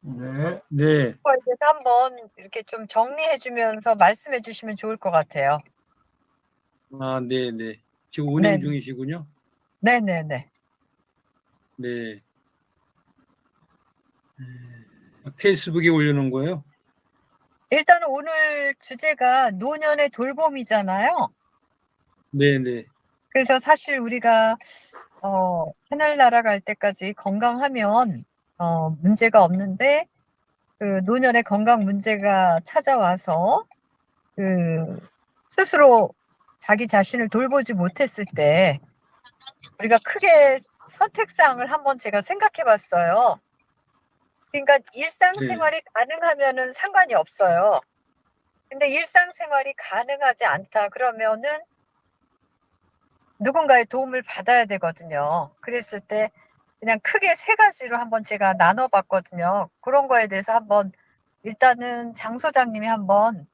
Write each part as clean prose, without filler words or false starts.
네. 네. 그거에 대해서 한번 이렇게 좀 정리해 주면서 말씀해 주시면 좋을 것 같아요. 아, 네네. 지금 운행 네. 중이시군요. 네네네. 네. 페이스북에 올려놓은 거예요? 일단 오늘 주제가 노년의 돌봄이잖아요. 네네. 그래서 사실 우리가 하늘 날아갈 때까지 건강하면 문제가 없는데 그 노년에 건강 문제가 찾아와서 그 스스로 자기 자신을 돌보지 못했을 때 우리가 크게 선택사항을 한번 제가 생각해 봤어요. 그러니까 일상생활이 가능하면은 상관이 없어요. 근데 일상생활이 가능하지 않다 그러면은 누군가의 도움을 받아야 되거든요. 그랬을 때 그냥 크게 세 가지로 한번 제가 나눠 봤거든요. 그런 거에 대해서 한번 일단은 장 소장님이 한번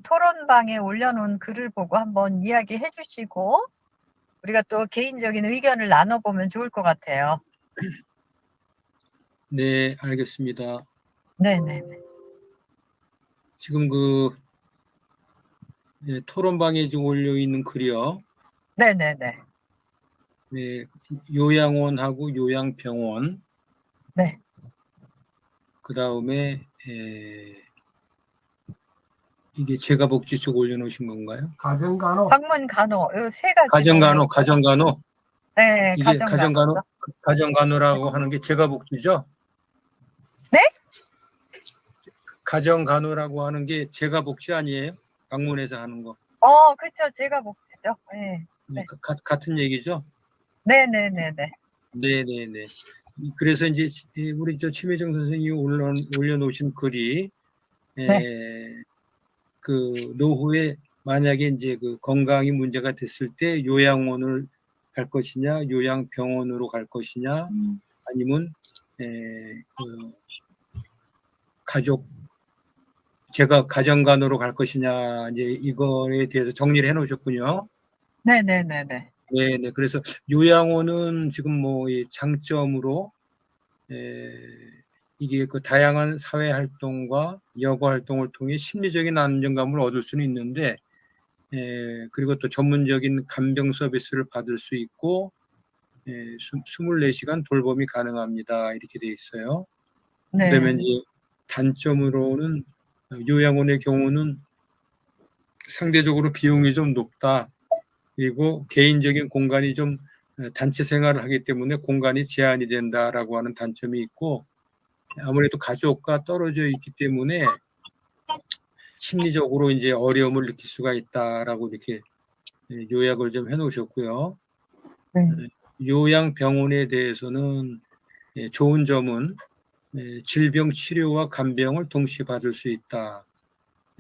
토론방에 올려놓은 글을 보고 한번 이야기해 주시고 우리가 또 개인적인 의견을 나눠보면 좋을 것 같아요. 네, 알겠습니다. 네네. 지금 토론방에 지금 올려있는 글이요. 네네네. 네, 요양원하고 요양병원, 네. 그 다음에 이게 재가복지 쪽 올려놓으신 건가요? 가정간호. 방문 간호 요 세 가지. 가정간호. 네, 이게 가정간호. 가정간호라고 하는 게 재가복지죠? 네? 가정간호라고 하는 게 재가복지 아니에요? 방문해서 하는 거. 그렇죠. 제가 복지죠. 네. 네. 같은 얘기죠? 네네네네. 네네네. 그래서 이제 우리 최미정 선생님이 올려놓으신 글이 그 노후에 만약에 이제 그 건강이 문제가 됐을 때 요양원을 갈 것이냐, 요양병원으로 갈 것이냐, 아니면 제가 가정간호로 갈 것이냐, 이제 이거에 대해서 정리를 해놓으셨군요. 네네네네. 네네. 그래서 요양원은 지금 뭐 이 장점으로 이게 그 다양한 사회 활동과 여가 활동을 통해 심리적인 안정감을 얻을 수는 있는데, 그리고 또 전문적인 간병 서비스를 받을 수 있고, 24시간 돌봄이 가능합니다. 이렇게 돼 있어요. 네. 그다음에 이제 단점으로는 요양원의 경우는 상대적으로 비용이 좀 높다. 그리고 개인적인 공간이 좀 단체 생활을 하기 때문에 공간이 제한이 된다라고 하는 단점이 있고, 아무래도 가족과 떨어져 있기 때문에 심리적으로 이제 어려움을 느낄 수가 있다라고 이렇게 요약을 좀 해놓으셨고요. 요양병원에 대해서는 좋은 점은 질병 치료와 간병을 동시에 받을 수 있다.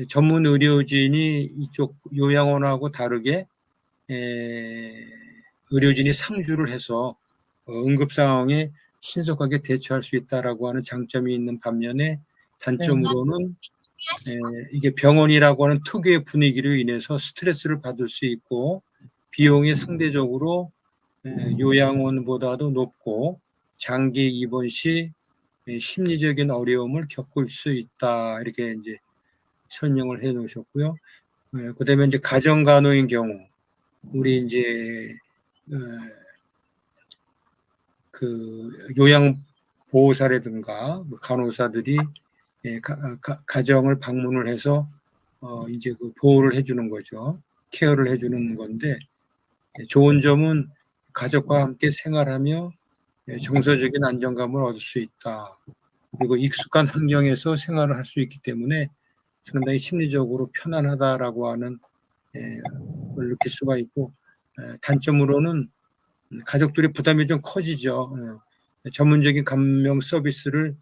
전문 의료진이 이쪽 요양원하고 다르게 의료진이 상주를 해서 응급 상황에 신속하게 대처할 수 있다라고 하는 장점이 있는 반면에 단점으로는 이게 병원이라고 하는 특유의 분위기로 인해서 스트레스를 받을 수 있고 비용이 상대적으로 요양원보다도 높고 장기 입원 시 심리적인 어려움을 겪을 수 있다 이렇게 이제 설명을 해 놓으셨고요. 그다음에 이제 가정간호인 경우 우리 이제 그 요양보호사라든가 간호사들이 가정을 방문을 해서 이제 그 보호를 해주는 거죠. 케어를 해주는 건데 좋은 점은 가족과 함께 생활하며 정서적인 안정감을 얻을 수 있다. 그리고 익숙한 환경에서 생활을 할 수 있기 때문에 상당히 심리적으로 편안하다라고 하는 걸 느낄 수가 있고 단점으로는 가족들의 부담이 좀 커지죠. 전문적인 간병 서비스를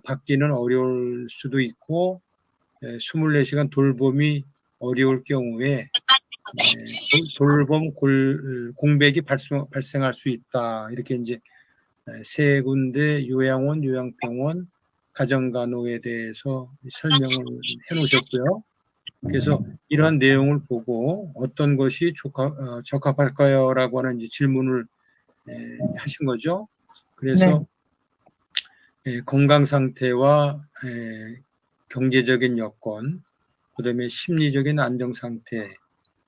받기는 어려울 수도 있고 24시간 돌봄이 어려울 경우에 돌봄 공백이 발생할 수 있다. 이렇게 이제 세 군데 요양원, 요양병원, 가정간호에 대해서 설명을 해놓으셨고요. 그래서 이러한 내용을 보고 어떤 것이 적합할까요? 라고 하는 이제 질문을 하신 거죠. 그래서 건강 상태와 경제적인 여건, 그다음에 심리적인 안정 상태,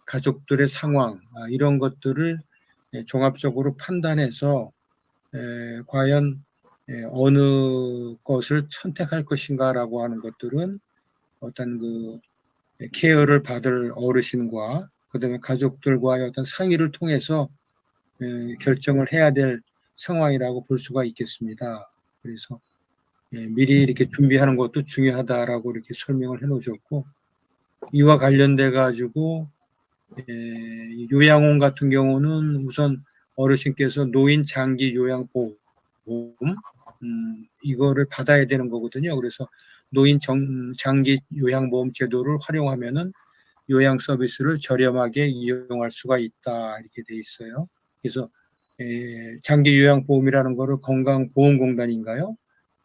가족들의 상황, 이런 것들을 종합적으로 판단해서 과연 어느 것을 선택할 것인가라고 하는 것들은 어떤 그 케어를 받을 어르신과 그다음에 가족들과의 어떤 상의를 통해서 결정을 해야 될 상황이라고 볼 수가 있겠습니다. 그래서 미리 이렇게 준비하는 것도 중요하다라고 이렇게 설명을 해놓으셨고, 이와 관련돼 가지고 요양원 같은 경우는 우선 어르신께서 노인 장기 요양보험 이거를 받아야 되는 거거든요. 그래서 노인 장기 요양보험 제도를 활용하면은 요양 서비스를 저렴하게 이용할 수가 있다 이렇게 돼 있어요. 그래서 장기 요양보험이라는 거를 건강보험공단인가요?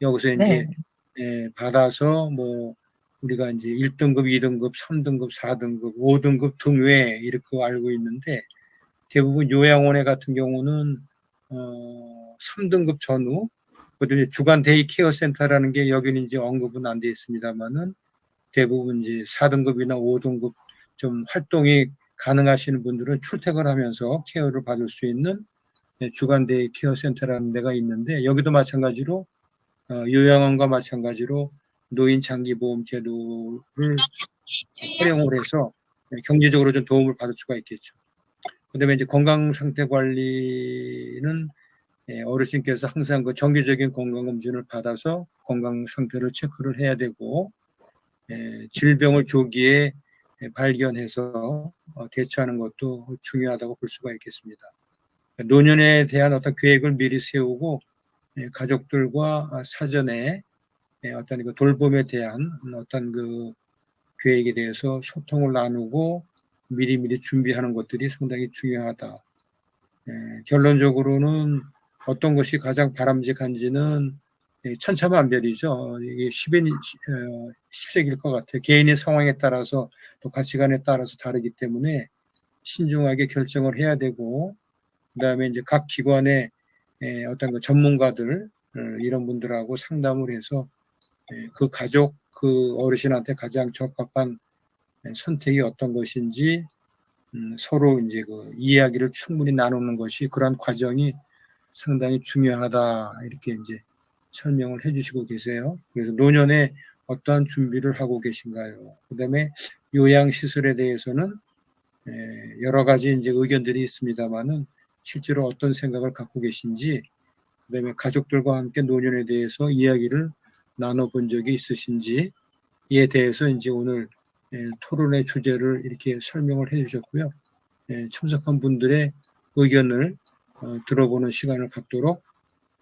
여기서 이제 네. 받아서 뭐 우리가 이제 1등급, 2등급, 3등급, 4등급, 5등급 등외 이렇게 알고 있는데 대부분 요양원에 같은 경우는 3등급 전후, 그다음에 주간 데이케어 센터라는 게 여기는 이제 언급은 안 돼 있습니다만은 대부분 이제 4등급이나 5등급 좀 활동이 가능하시는 분들은 출퇴근을 하면서 케어를 받을 수 있는 주간 데이케어 센터라는 데가 있는데 여기도 마찬가지로 요양원과 마찬가지로 노인 장기보험 제도를 활용을 해서 경제적으로 좀 도움을 받을 수가 있겠죠. 그다음에 이제 건강 상태 관리는 어르신께서 항상 그 정기적인 건강 검진을 받아서 건강 상태를 체크를 해야 되고 질병을 조기에 발견해서 대처하는 것도 중요하다고 볼 수가 있겠습니다. 노년에 대한 어떤 계획을 미리 세우고 가족들과 사전에 어떤 그 돌봄에 대한 어떤 그 계획에 대해서 소통을 나누고 미리미리 준비하는 것들이 상당히 중요하다. 결론적으로는 어떤 것이 가장 바람직한지는 천차만별이죠. 이게 십색일 것 같아요. 개인의 상황에 따라서 또 가치관에 따라서 다르기 때문에 신중하게 결정을 해야 되고, 그다음에 이제 각 기관의 어떤 그 전문가들 이런 분들하고 상담을 해서 그 가족, 그 어르신한테 가장 적합한 선택이 어떤 것인지 서로 이제 그 이야기를 충분히 나누는 것이 그런 과정이 상당히 중요하다 이렇게 이제 설명을 해주시고 계세요. 그래서 노년에 어떠한 준비를 하고 계신가요? 그다음에 요양 시설에 대해서는 여러 가지 이제 의견들이 있습니다만은 실제로 어떤 생각을 갖고 계신지, 그다음에 가족들과 함께 노년에 대해서 이야기를 나눠본 적이 있으신지에 대해서 이제 오늘 토론의 주제를 이렇게 설명을 해주셨고요. 참석한 분들의 의견을 들어보는 시간을 갖도록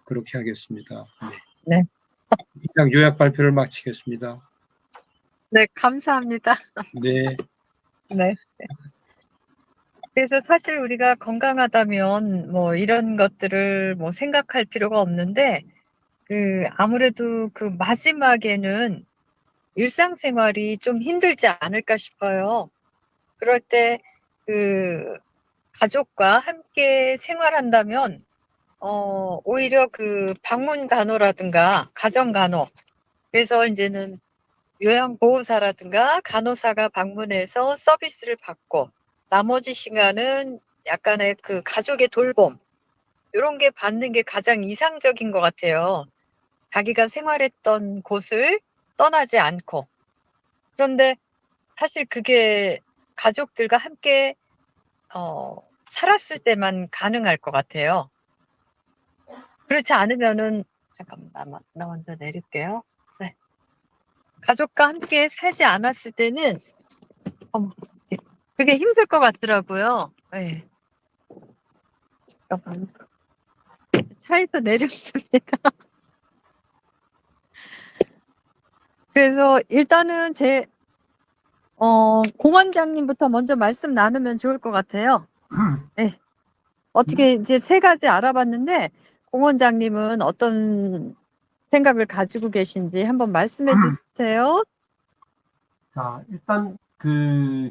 그렇게 하겠습니다. 네. 이상 요약 발표를 마치겠습니다. 네, 감사합니다. 네. 네. 그래서 사실 우리가 건강하다면 뭐 이런 것들을 뭐 생각할 필요가 없는데 아무래도 그 마지막에는 일상생활이 좀 힘들지 않을까 싶어요. 그럴 때 가족과 함께 생활한다면 오히려 그 방문 간호라든가 가정 간호, 그래서 이제는 요양보호사라든가 간호사가 방문해서 서비스를 받고 나머지 시간은 약간의 그 가족의 돌봄, 이런 게 받는 게 가장 이상적인 것 같아요. 자기가 생활했던 곳을 떠나지 않고. 그런데 사실 그게 가족들과 함께 살았을 때만 가능할 것 같아요. 그렇지 않으면은, 잠깐만, 나 먼저 내릴게요. 네. 가족과 함께 살지 않았을 때는 그게 힘들 것 같더라고요. 네. 잠깐만. 차에서 내렸습니다. 그래서 일단은 공원장님부터 먼저 말씀 나누면 좋을 것 같아요. 네. 어떻게 이제 세 가지 알아봤는데 공원장님은 어떤 생각을 가지고 계신지 한번 말씀해 주세요. 자, 일단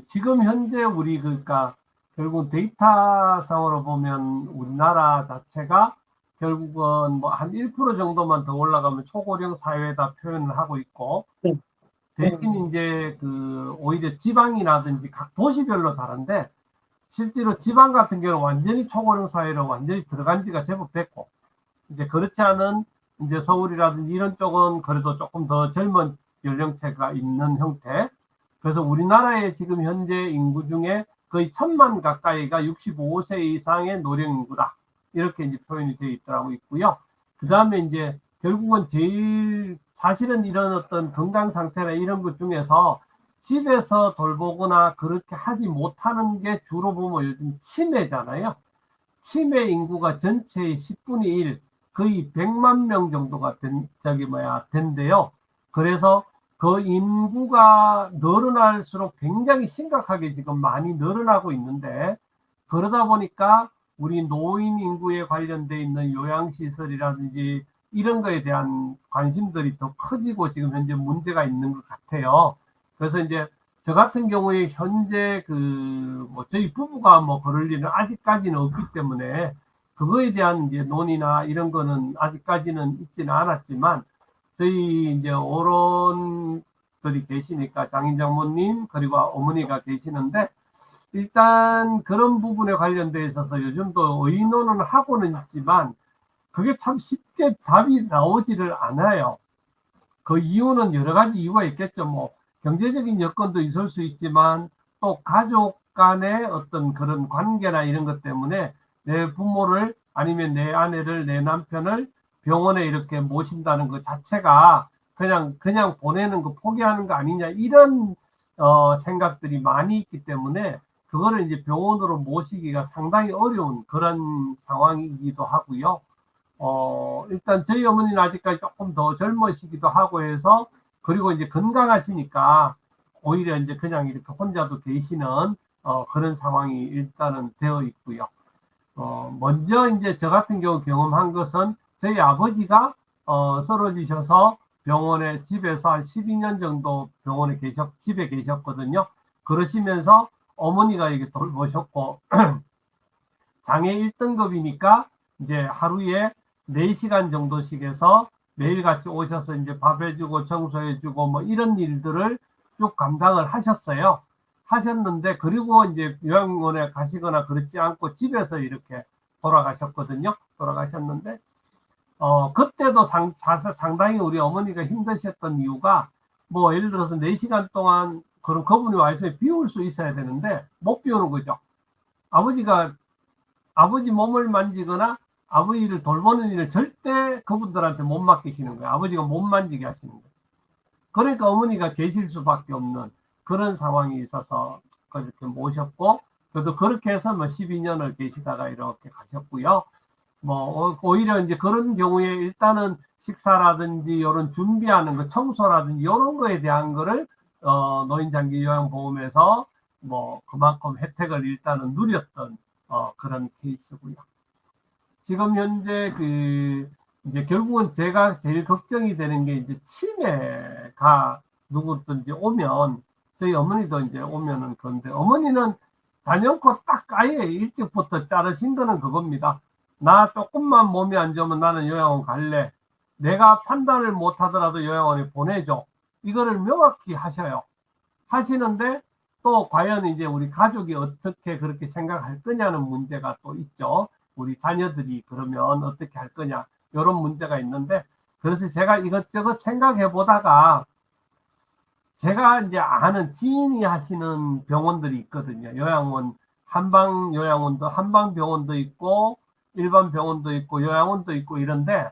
지금 현재 우리 그러니까 결국 데이터상으로 보면 우리나라 자체가 결국은 뭐 한 1% 정도만 더 올라가면 초고령 사회다 표현을 하고 있고, 대신 이제 그 오히려 지방이라든지 각 도시별로 다른데, 실제로 지방 같은 경우는 완전히 초고령 사회로 완전히 들어간 지가 제법 됐고, 이제 그렇지 않은 이제 서울이라든지 이런 쪽은 그래도 조금 더 젊은 연령대가 있는 형태. 그래서 우리나라의 지금 현재 인구 중에 거의 1,000만 가까이가 65세 이상의 노령 인구다. 이렇게 이제 표현이 되어 있더라고 있고요. 그 다음에 이제 결국은 제일 사실은 이런 어떤 건강 상태나 이런 것 중에서 집에서 돌보거나 그렇게 하지 못하는 게 주로 보면 요즘 치매잖아요. 치매 인구가 전체의 10분의 1, 거의 100만 명 정도가 된대요. 그래서 그 인구가 늘어날수록 굉장히 심각하게 지금 많이 늘어나고 있는데, 그러다 보니까 우리 노인 인구에 관련돼 있는 요양시설이라든지 이런 거에 대한 관심들이 더 커지고 지금 현재 문제가 있는 것 같아요. 그래서 이제 저 같은 경우에 현재 뭐 저희 부부가 뭐 그럴 일은 아직까지는 없기 때문에 그거에 대한 이제 논의나 이런 거는 아직까지는 있지는 않았지만, 저희 이제 어른들이 계시니까 장인 장모님 그리고 어머니가 계시는데, 일단 그런 부분에 관련돼 있어서 요즘도 의논은 하고는 있지만 그게 참 쉽게 답이 나오지를 않아요. 그 이유는 여러 가지 이유가 있겠죠. 뭐 경제적인 여건도 있을 수 있지만, 또 가족 간의 어떤 그런 관계나 이런 것 때문에 내 부모를 아니면 내 아내를 내 남편을 병원에 이렇게 모신다는 것 자체가 그냥 보내는 거 포기하는 거 아니냐, 이런 생각들이 많이 있기 때문에 그거를 이제 병원으로 모시기가 상당히 어려운 그런 상황이기도 하고요. 일단 저희 어머니는 아직까지 조금 더 젊으시기도 하고 해서, 그리고 이제 건강하시니까 오히려 이제 그냥 이렇게 혼자도 계시는 그런 상황이 일단은 되어 있고요. 먼저 이제 저 같은 경우 경험한 것은 저희 아버지가 쓰러지셔서 병원에 집에서 한 12년 정도 집에 계셨거든요. 그러시면서 어머니가 이게 돌보셨고, 장애 1등급이니까 이제 하루에 4시간 정도씩 해서 매일 같이 오셔서 이제 밥 해주고 청소해주고 뭐 이런 일들을 쭉 감당을 하셨어요. 하셨는데, 그리고 이제 요양원에 가시거나 그렇지 않고 집에서 이렇게 돌아가셨거든요. 돌아가셨는데, 그때도 상당히 우리 어머니가 힘드셨던 이유가, 뭐 예를 들어서 4시간 동안 그럼 그분이 와 있어요. 비울 수 있어야 되는데 못 비우는 거죠. 아버지 몸을 만지거나 아버지를 돌보는 일을 절대 그분들한테 못 맡기시는 거예요. 아버지가 못 만지게 하시는 거예요. 그러니까 어머니가 계실 수밖에 없는 그런 상황이 있어서 그렇게 모셨고, 그래도 그렇게 해서 뭐 12년을 계시다가 이렇게 가셨고요. 뭐 오히려 이제 그런 경우에 일단은 식사라든지 이런 준비하는 거, 청소라든지 이런 거에 대한 거를 노인장기요양보험에서 뭐 그만큼 혜택을 일단은 누렸던 그런 케이스고요. 지금 현재 이제 결국은 제가 제일 걱정이 되는 게 이제 치매가 누구든지 오면, 저희 어머니도 이제 오면은 그런데, 어머니는 단연코 딱 아예 일찍부터 자르신 거는 그겁니다. 나 조금만 몸이 안 좋으면 나는 요양원 갈래. 내가 판단을 못 하더라도 요양원에 보내줘. 이거를 명확히 하셔요. 하시는데, 또 과연 이제 우리 가족이 어떻게 그렇게 생각할 거냐는 문제가 또 있죠. 우리 자녀들이 그러면 어떻게 할 거냐, 이런 문제가 있는데, 그래서 제가 이것저것 생각해 보다가 제가 이제 아는 지인이 하시는 병원들이 있거든요. 요양원, 한방 요양원도, 한방 병원도 있고 일반 병원도 있고 요양원도 있고 이런데,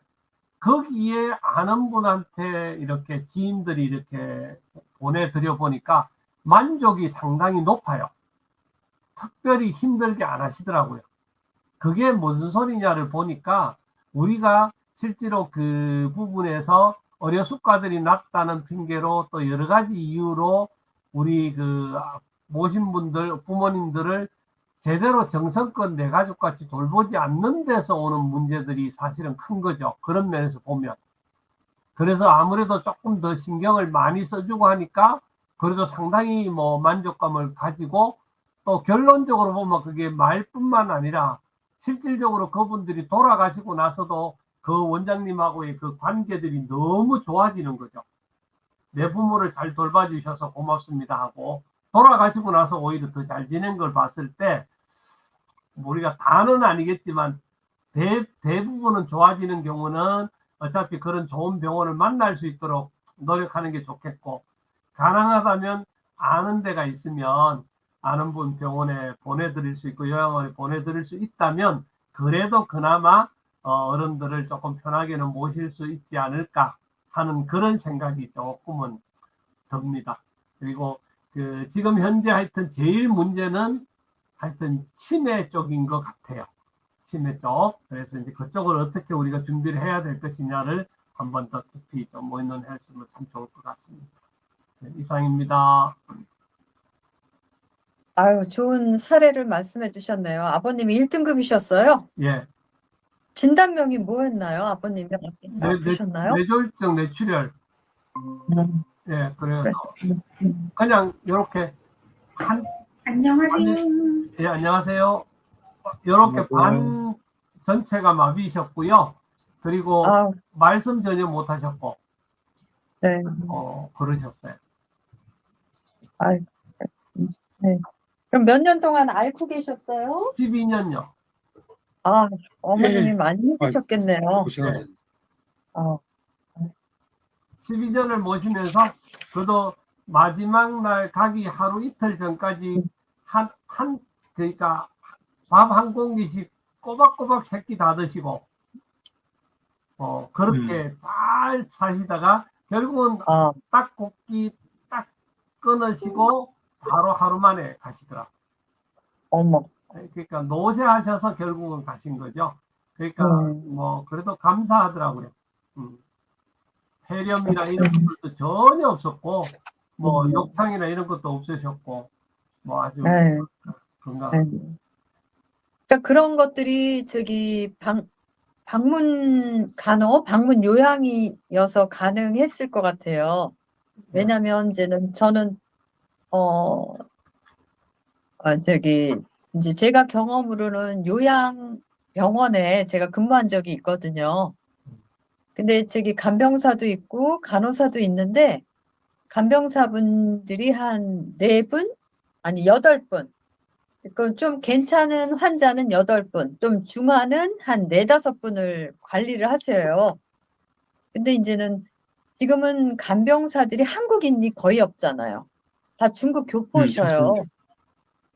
거기에 아는 분한테 이렇게 지인들이 이렇게 보내드려 보니까 만족이 상당히 높아요. 특별히 힘들게 안 하시더라고요. 그게 무슨 소리냐를 보니까, 우리가 실제로 그 부분에서 어려숙가들이 낮다는 핑계로 또 여러 가지 이유로 우리 모신 분들, 부모님들을 제대로 정성껏 내 가족같이 돌보지 않는 데서 오는 문제들이 사실은 큰 거죠. 그런 면에서 보면. 그래서 아무래도 조금 더 신경을 많이 써주고 하니까 그래도 상당히 뭐 만족감을 가지고, 또 결론적으로 보면 그게 말뿐만 아니라 실질적으로 그분들이 돌아가시고 나서도 그 원장님하고의 그 관계들이 너무 좋아지는 거죠. 내 부모를 잘 돌봐주셔서 고맙습니다 하고 돌아가시고 나서 오히려 더 잘 지낸 걸 봤을 때 우리가 다는 아니겠지만 대부분은 좋아지는 경우는 어차피 그런 좋은 병원을 만날 수 있도록 노력하는 게 좋겠고, 가능하다면 아는 데가 있으면 아는 분 병원에 보내드릴 수 있고 요양원에 보내드릴 수 있다면 그래도 그나마 어른들을 조금 편하게는 모실 수 있지 않을까 하는 그런 생각이 조금은 듭니다. 그리고 그 지금 현재 하여튼 제일 문제는 하여튼 치매 쪽인 것 같아요. 치매 쪽. 그래서 이제 그쪽을 어떻게 우리가 준비를 해야 될 것이냐를 한 번 더 깊이 좀 의논했으면 참 좋을 것 같습니다. 네, 이상입니다. 아유, 좋은 사례를 말씀해 주셨네요. 아버님이 1등급이셨어요? 예. 진단명이 뭐였나요? 아버님이 아프셨나요? 뇌졸중, 뇌출혈. 예, 그래서 그냥 이렇게 안녕하세요. 예, 안녕하세요. 이렇게 반 전체가 마비셨고요. 그리고 아, 말씀 전혀 못 하셨고, 네. 그러셨어요. 아유, 네. 그럼 몇 년 동안 앓고 계셨어요? 12년요. 아, 어머님이 많이 힘드셨겠네요. 고생하셨네. 어, 12년을 모시면서 그래도 마지막 날 가기 하루 이틀 전까지 그러니까 밥 한 공기씩 꼬박꼬박 새끼 다 드시고, 그렇게 잘 사시다가 결국은 딱 곱기 딱 끊으시고 바로 하루 만에 가시더라. 어머. 그러니까 노쇠하셔서 결국은 가신 거죠. 그러니까 뭐 그래도 감사하더라고요. 폐렴이나 이런 것도 전혀 없었고, 뭐 욕창이나 이런 것도 없으셨고, 뭐 아주 네. 건강. 그러니까 그런 것들이 저기 방문 요양이어서 가능했을 것 같아요. 왜냐면 이제는 저는 저기 이제 제가 경험으로는 요양 병원에 제가 근무한 적이 있거든요. 근데 저기 간병사도 있고 간호사도 있는데 간병사분들이 한 4분? 아니 8분. 그 좀 괜찮은 환자는 8분, 좀 중환은 한 4-5분을 관리를 하세요. 근데 이제는 지금은 간병사들이 한국인이 거의 없잖아요. 다 중국 교포셔요.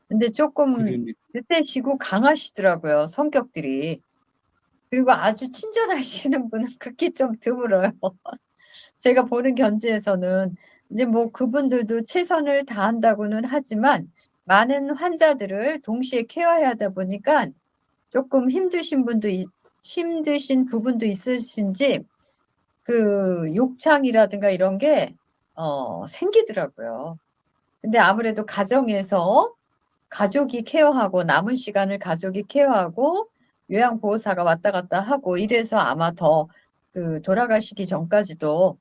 근데 조금 늦으시고 강하시더라고요, 성격들이. 그리고 아주 친절하시는 분은 극히 좀 드물어요. 제가 보는 견지에서는 이제 뭐 그분들도 최선을 다한다고는 하지만 많은 환자들을 동시에 케어해야 하다 보니까 조금 힘드신 부분도 있으신지 그 욕창이라든가 이런 게 생기더라고요. 근데 아무래도 가정에서 가족이 케어하고 남은 시간을 가족이 케어하고 요양보호사가 왔다 갔다 하고 이래서 아마 더 그 돌아가시기 전까지도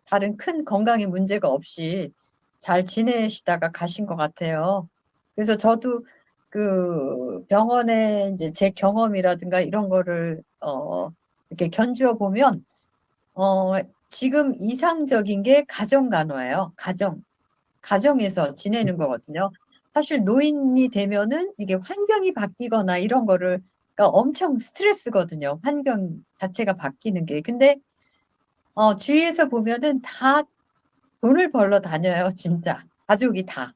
다른 큰 건강에 문제가 없이 잘 지내시다가 가신 것 같아요. 그래서 저도 그 병원에 이제 제 경험이라든가 이런 거를 이렇게 견주어 보면 지금 이상적인 게 가정간호예요. 가정에서 지내는 거거든요. 사실 노인이 되면은 이게 환경이 바뀌거나 이런 거를 그러니까 엄청 스트레스거든요. 환경 자체가 바뀌는 게. 근데 주위에서 보면은 다 돈을 벌러 다녀요, 진짜. 가족이 다.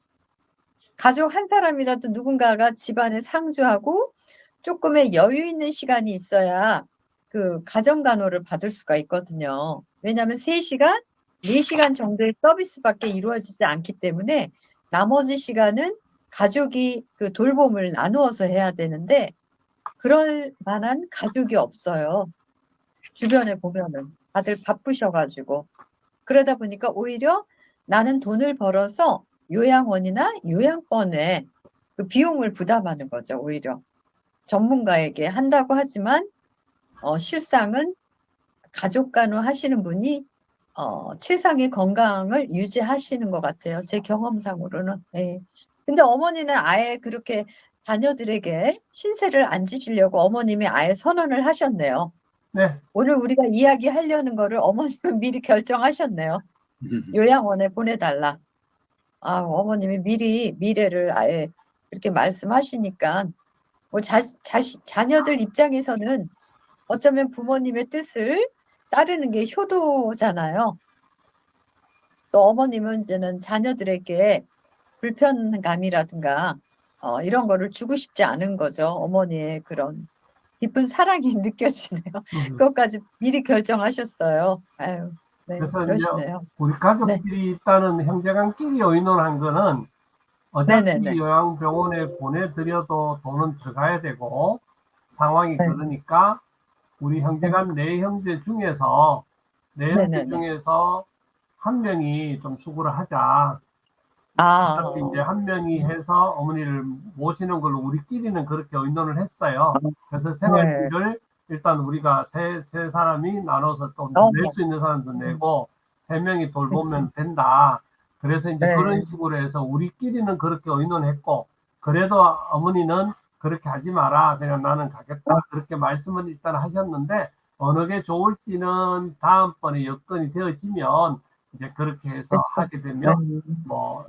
가족 한 사람이라도 누군가가 집안에 상주하고 조금의 여유 있는 시간이 있어야 그 가정간호를 받을 수가 있거든요. 왜냐하면 3시간, 4시간 정도의 서비스밖에 이루어지지 않기 때문에 나머지 시간은 가족이 그 돌봄을 나누어서 해야 되는데 그럴 만한 가족이 없어요. 주변에 보면은 다들 바쁘셔가지고 그러다 보니까 오히려 나는 돈을 벌어서 요양원이나 요양원에 그 비용을 부담하는 거죠. 오히려 전문가에게 한다고 하지만 실상은 가족간호 하시는 분이 최상의 건강을 유지하시는 것 같아요. 제 경험상으로는. 네. 근데 어머니는 아예 그렇게 자녀들에게 신세를 안 지시려고 어머님이 아예 선언을 하셨네요. 네, 오늘 우리가 이야기하려는 거를 어머님은 미리 결정하셨네요. 요양원에 보내달라. 아, 어머님이 미리 미래를 아예 그렇게 말씀하시니까 뭐 자녀들 입장에서는 어쩌면 부모님의 뜻을 따르는 게 효도잖아요. 또 어머님은 이제는 자녀들에게 불편감이라든가 이런 거를 주고 싶지 않은 거죠. 어머니의 그런 깊은 사랑이 느껴지네요. 그것까지 미리 결정하셨어요. 아유, 네, 그래서 이제 그러시네요. 우리 가족끼리 일단은 형제간끼리 의논한 거는 어차피 네네네. 요양병원에 보내드려도 돈은 들어가야 되고 상황이 네. 그러니까 우리 형제간 네 형제 중에서 네네네. 한 명이 좀 수고를 하자. 아, 어차피 이제 한 명이 해서 어머니를 모시는 걸로 우리끼리는 그렇게 의논을 했어요. 그래서 네. 생활비를 일단 우리가 세 사람이 나눠서 또 낼 수 있는 사람도 내고 세 명이 돌보면 된다. 그래서 이제 네. 그런 식으로 해서 우리끼리는 그렇게 의논했고 그래도 어머니는 그렇게 하지 마라. 그냥 나는 가겠다. 그렇게 말씀을 일단 하셨는데 어느 게 좋을지는 다음번에 여건이 되어지면 이제 그렇게 해서 하게 되면 뭐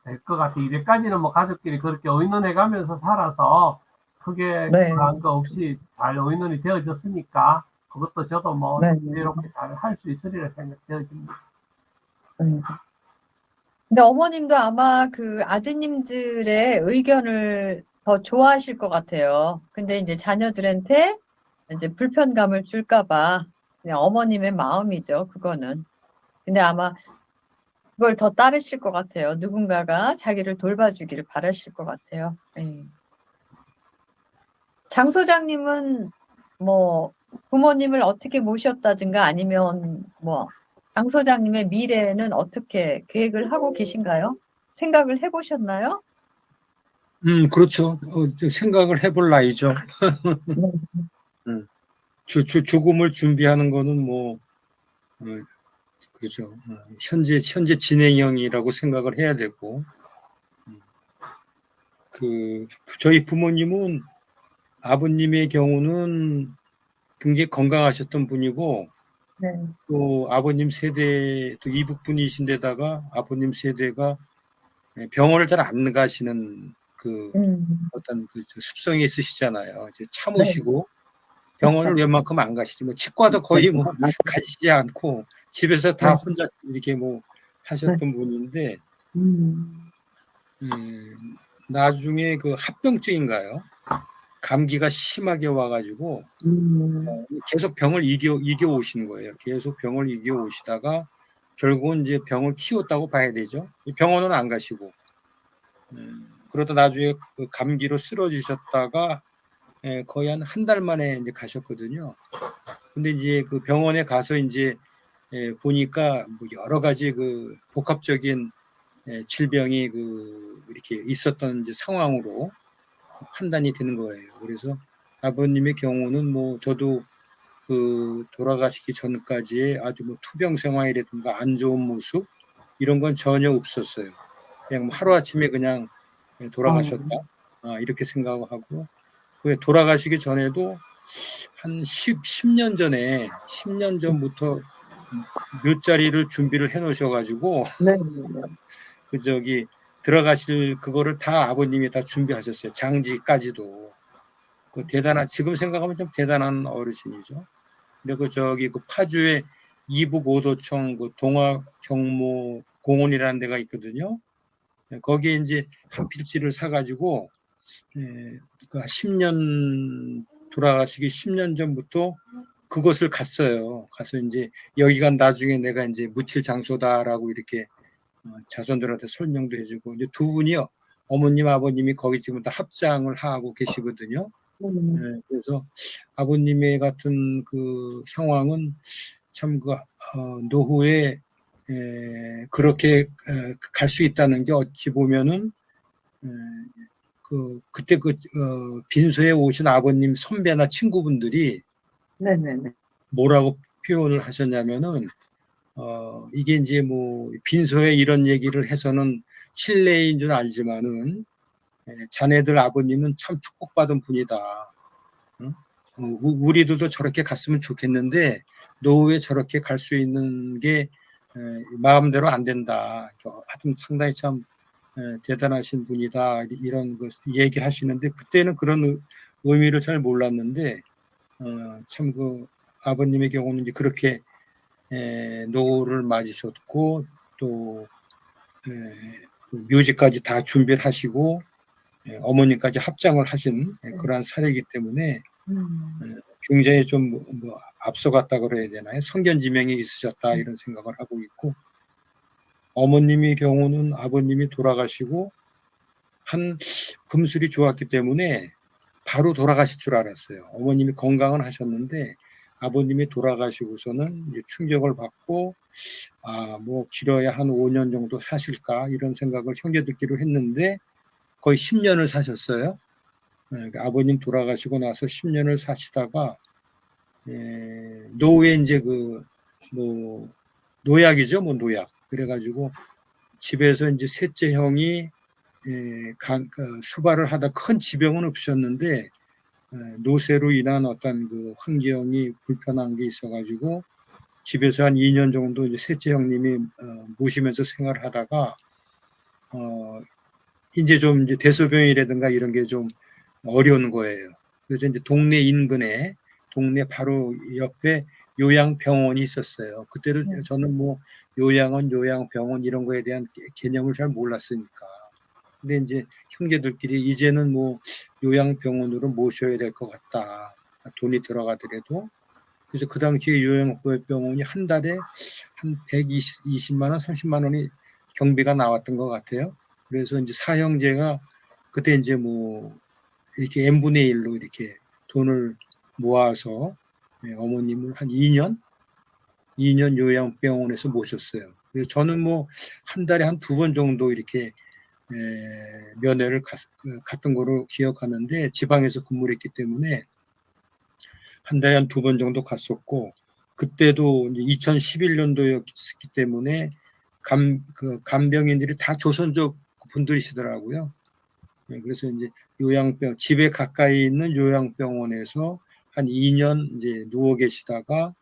될 것 같아. 이제까지는 뭐 가족끼리 그렇게 의논해 가면서 살아서 크게 네. 그런 거 없이 잘 의논이 되어졌으니까 그것도 저도 뭐 네. 지혜롭게 잘 할 수 있으리라 생각되어집니다. 근데 어머님도 아마 그 아드님들의 의견을 더 좋아하실 것 같아요. 근데 이제 자녀들한테 이제 불편감을 줄까봐 그냥 어머님의 마음이죠. 그거는. 근데 아마 그걸 더 따르실 것 같아요. 누군가가 자기를 돌봐주기를 바라실 것 같아요. 네. 장 소장님은 뭐 부모님을 어떻게 모셨다든가 아니면 뭐 장 소장님의 미래는 어떻게 계획을 하고 계신가요? 생각을 해보셨나요? 그렇죠. 생각을 해볼 나이죠. 죽음을 준비하는 거는 뭐, 그죠. 현재 진행형이라고 생각을 해야 되고, 저희 부모님은 아버님의 경우는 굉장히 건강하셨던 분이고, 네. 또 아버님 세대, 또 이북 분이신데다가 아버님 세대가 병원을 잘 안 가시는 어떤 습성이 있으시잖아요. 이제 참으시고, 병원을 그렇죠. 웬만큼 안 가시지, 뭐 치과도 거의 뭐 가시지 않고 집에서 다 혼자 이렇게 뭐 하셨던 분인데, 나중에 그 합병증인가요? 감기가 심하게 와가지고 계속 병을 이겨 오시는 거예요. 계속 병을 이겨 오시다가 결국은 이제 병을 키웠다고 봐야 되죠. 병원은 안 가시고 그러다 나중에 그 감기로 쓰러지셨다가 거의 한 달 만에 이제 가셨거든요. 근데 이제 그 병원에 가서 이제 보니까 뭐 여러 가지 그 복합적인 질병이 이렇게 있었던 이제 상황으로 판단이 되는 거예요. 그래서 아버님의 경우는 뭐 저도 돌아가시기 전까지의 아주 뭐 투병 생활이라든가 안 좋은 모습 이런 건 전혀 없었어요. 그냥 뭐 하루아침에 그냥 돌아가셨다. 이렇게 생각하고 돌아가시기 전에도 한 10년 전부터 몇 자리를 준비를 해 놓으셔가지고 들어가실 그거를 다 아버님이 다 준비하셨어요. 장지까지도. 지금 생각하면 좀 대단한 어르신이죠. 근데 그 파주에 이북 오도청 동화 경모 공원이라는 데가 있거든요. 거기에 이제 한 필지를 사가지고 10년 돌아가시기 10년 전부터 그곳을 갔어요. 가서 이제 여기가 나중에 내가 이제 묻힐 장소다라고 이렇게 자손들한테 설명도 해주고 이제 두 분이 어머님 아버님이 거기 지금 다 합장을 하고 계시거든요. 그래서 아버님의 같은 그 상황은 참 노후에 그렇게 갈 수 있다는 게 어찌 보면은 그때 빈소에 오신 아버님 선배나 친구분들이 뭐라고 표현을 하셨냐면은 이게 이제 뭐 빈소에 이런 얘기를 해서는 실례인 줄 알지만은 자네들 아버님은 참 축복받은 분이다. 응? 우리들도 저렇게 갔으면 좋겠는데 노후에 저렇게 갈 수 있는 게 마음대로 안 된다. 하여튼 상당히 참 대단하신 분이다. 이런 거 얘기하시는데 그때는 그런 의미를 잘 몰랐는데 참 그 아버님의 경우는 이제 그렇게 노후를 맞으셨고 또 그 묘지까지 다 준비를 하시고 어머니까지 합장을 하신 그러한 사례이기 때문에 굉장히 좀 뭐 앞서갔다 그래야 되나요? 성견지명이 있으셨다 이런 생각을 하고 있고 어머님의 경우는 아버님이 돌아가시고 한 금술이 좋았기 때문에 바로 돌아가실 줄 알았어요. 어머님이 건강은 하셨는데 아버님이 돌아가시고서는 이제 충격을 받고 뭐 길어야 한 5년 정도 사실까 이런 생각을 형제들끼리 했는데 거의 10년을 사셨어요. 그러니까 아버님 돌아가시고 나서 10년을 사시다가 노후에 이제 뭐 노약이죠, 뭐 노약. 그래가지고 집에서 이제 셋째 형이 수발을 하다 큰 지병은 없으셨는데 노쇠로 인한 어떤 그 환경이 불편한 게 있어가지고 집에서 한 2년 정도 이제 셋째 형님이 모시면서 생활하다가 이제 좀 이제 대소변이라든가 이런 게 좀 어려운 거예요. 그래서 이제 동네 인근에 동네 바로 옆에 요양병원이 있었어요. 그때도 저는 뭐 요양원, 요양병원 이런 거에 대한 개념을 잘 몰랐으니까. 근데 이제 형제들끼리 이제는 뭐 요양병원으로 모셔야 될 것 같다. 돈이 들어가더라도. 그래서 그 당시에 요양병원이 한 달에 한 120만 원, 30만 원이 경비가 나왔던 것 같아요. 그래서 이제 사형제가 그때 이제 뭐 이렇게 n분의 1로 이렇게 돈을 모아서 어머님을 한 2년 요양병원에서 모셨어요. 그래서 저는 뭐 한 달에 한 2번 정도 이렇게 면회를 갔던 거로 기억하는데 지방에서 근무를 했기 때문에 한 달에 한 2번 정도 갔었고 그때도 이제 2011년도였기 때문에 간병인들이 다 조선족 분들이시더라고요. 그래서 이제 집에 가까이 있는 요양병원에서 한 2년 이제 누워 계시다가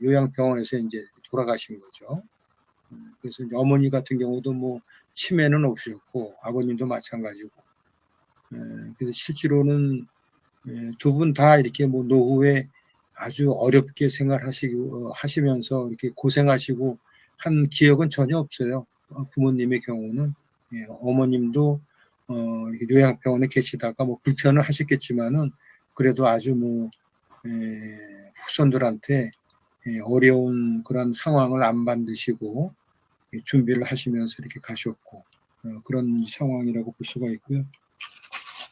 요양병원에서 이제 돌아가신 거죠. 그래서 이제 어머니 같은 경우도 뭐 치매는 없으셨고 아버님도 마찬가지고. 그래서 실제로는 두 분 다 이렇게 뭐 노후에 아주 어렵게 하시면서 이렇게 고생하시고 한 기억은 전혀 없어요. 부모님의 경우는 어머님도 요양병원에 계시다가 뭐 불편을 하셨겠지만은 그래도 아주 뭐 후손들한테 어려운 그런 상황을 안 만드시고 준비를 하시면서 이렇게 가셨고 그런 상황이라고 볼 수가 있고요.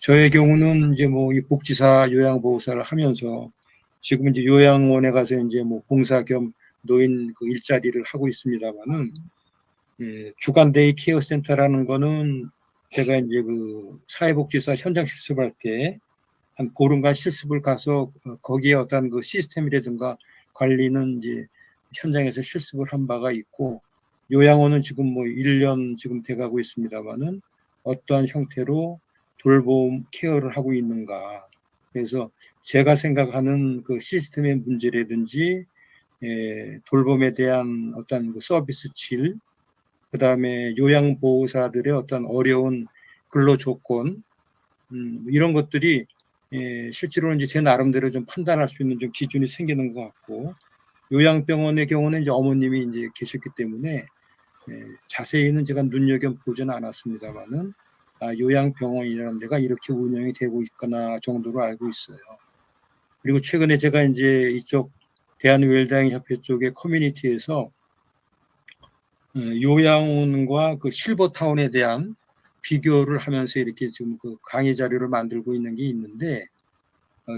저의 경우는 이제 뭐 이 복지사 요양보호사를 하면서 지금 이제 요양원에 가서 이제 뭐 봉사 겸 노인 그 일자리를 하고 있습니다만은 주간 데이 케어 센터라는 거는 제가 이제 그 사회복지사 현장 실습할 때 한 보름간 실습을 가서 거기에 어떤 그 시스템이라든가 관리는 이제 현장에서 실습을 한 바가 있고 요양원은 지금 뭐 1년 지금 돼가고 있습니다만은 어떠한 형태로 돌봄 케어를 하고 있는가. 그래서 제가 생각하는 그 시스템의 문제라든지 돌봄에 대한 어떤 그 서비스 질, 그 다음에 요양보호사들의 어떤 어려운 근로 조건, 이런 것들이 실제로는 이제 제 나름대로 좀 판단할 수 있는 좀 기준이 생기는 것 같고, 요양병원의 경우는 이제 어머님이 이제 계셨기 때문에 자세히는 제가 눈여겨보지는 않았습니다만은 요양병원이라는 데가 이렇게 운영이 되고 있거나 정도로 알고 있어요. 그리고 최근에 제가 이제 이쪽 대한웰다잉협회 쪽의 커뮤니티에서 요양원과 그 실버타운에 대한 비교를 하면서 이렇게 지금 그 강의 자료를 만들고 있는 게 있는데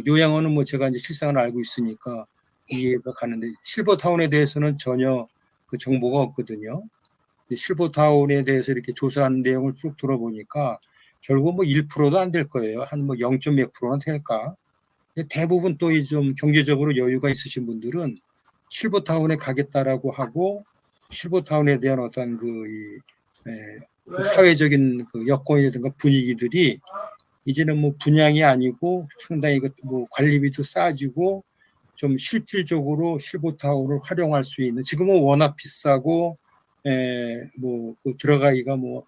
요양원은 뭐 제가 이제 실상을 알고 있으니까 이해가 가는데 실버타운에 대해서는 전혀 그 정보가 없거든요. 실버타운에 대해서 이렇게 조사한 내용을 쭉 들어보니까 결국 뭐 1%도 안 될 거예요. 한 뭐 0. 몇 프로는 될까? 대부분 또 좀 경제적으로 여유가 있으신 분들은 실버타운에 가겠다라고 하고 실버타운에 대한 어떤 그 사회적인 그 여건이라든가 분위기들이 이제는 뭐 분양이 아니고 상당히 뭐 관리비도 싸지고 좀 실질적으로 실버타운을 활용할 수 있는, 지금은 워낙 비싸고 뭐그 들어가기가 뭐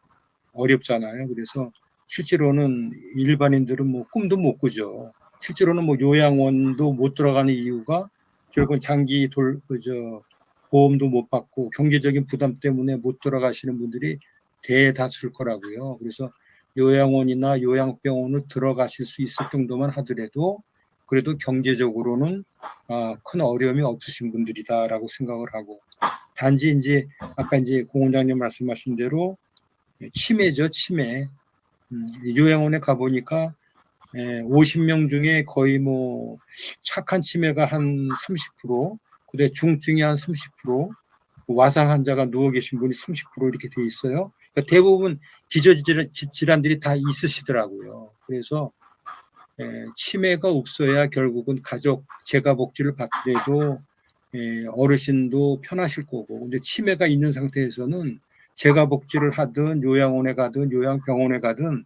어렵잖아요. 그래서 실제로는 일반인들은 뭐 꿈도 못 꾸죠. 실제로는 뭐 요양원도 못 들어가는 이유가 결국은 장기 보험도 못 받고 경제적인 부담 때문에 못 들어가시는 분들이 대다수일 거라고요. 그래서 요양원이나 요양병원을 들어가실 수 있을 정도만 하더라도 그래도 경제적으로는 큰 어려움이 없으신 분들이다라고 생각을 하고, 단지 이제 아까 이제 공 원장님 말씀하신 대로 치매죠, 치매. 요양원에 가보니까 50명 중에 거의 뭐 착한 치매가 한 30%, 그다음에 중증이 한 30%, 와상 환자가 누워 계신 분이 30% 이렇게 돼 있어요. 그러니까 대부분 기저질환들이 다 있으시더라고요. 그래서 치매가 없어야 결국은 가족 재가복지를 받더라도 어르신도 편하실 거고, 근데 치매가 있는 상태에서는 재가복지를 하든 요양원에 가든 요양병원에 가든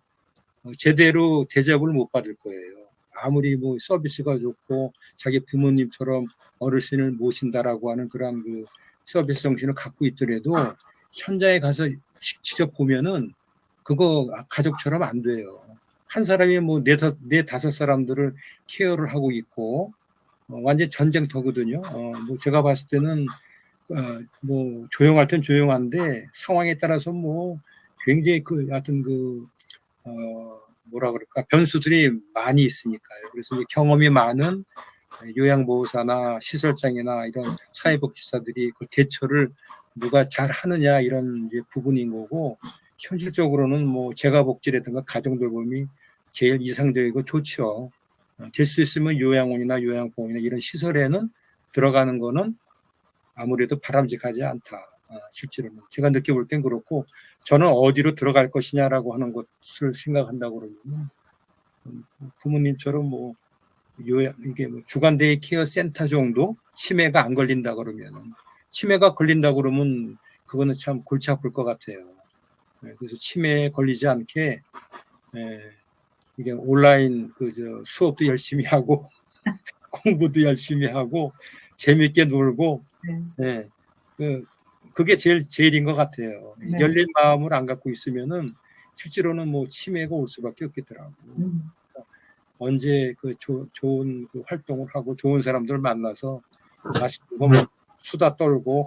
제대로 대접을 못 받을 거예요. 아무리 뭐 서비스가 좋고 자기 부모님처럼 어르신을 모신다라고 하는 그런 그 서비스 정신을 갖고 있더라도 현장에 가서 직접 보면은 그거 가족처럼 안 돼요. 한 사람이 뭐 네 다섯 사람들을 케어를 하고 있고 완전 전쟁터거든요. 뭐 제가 봤을 때는 뭐 조용할 땐 조용한데 상황에 따라서 뭐 굉장히 그 하여튼 뭐라 그럴까 변수들이 많이 있으니까요. 그래서 이제 경험이 많은 요양보호사나 시설장이나 이런 사회복지사들이 그 대처를 누가 잘 하느냐 이런 이제 부분인 거고, 현실적으로는 뭐 재가복지라든가 가정돌봄이 제일 이상적이고 좋죠. 될 수 있으면 요양원이나 요양병원이나 이런 시설에는 들어가는 거는 아무래도 바람직하지 않다. 실제로는 제가 느껴볼 땐 그렇고, 저는 어디로 들어갈 것이냐라고 하는 것을 생각한다고 그러면 부모님처럼 뭐 이게 뭐 주간 데이 케어 센터 정도 치매가 안 걸린다 그러면은, 치매가 걸린다 그러면 그거는 참 골치 아플 것 같아요. 그래서 치매에 걸리지 않게 이게 온라인 수업도 열심히 하고 공부도 열심히 하고 재밌게 놀고 그게 제일인 것 같아요. 네. 열린 마음을 안 갖고 있으면은 실제로는 뭐 치매가 올 수밖에 없겠더라고요. 언제 좋은 활동을 하고 좋은 사람들 만나서 맛있는 거 먹고 수다 떨고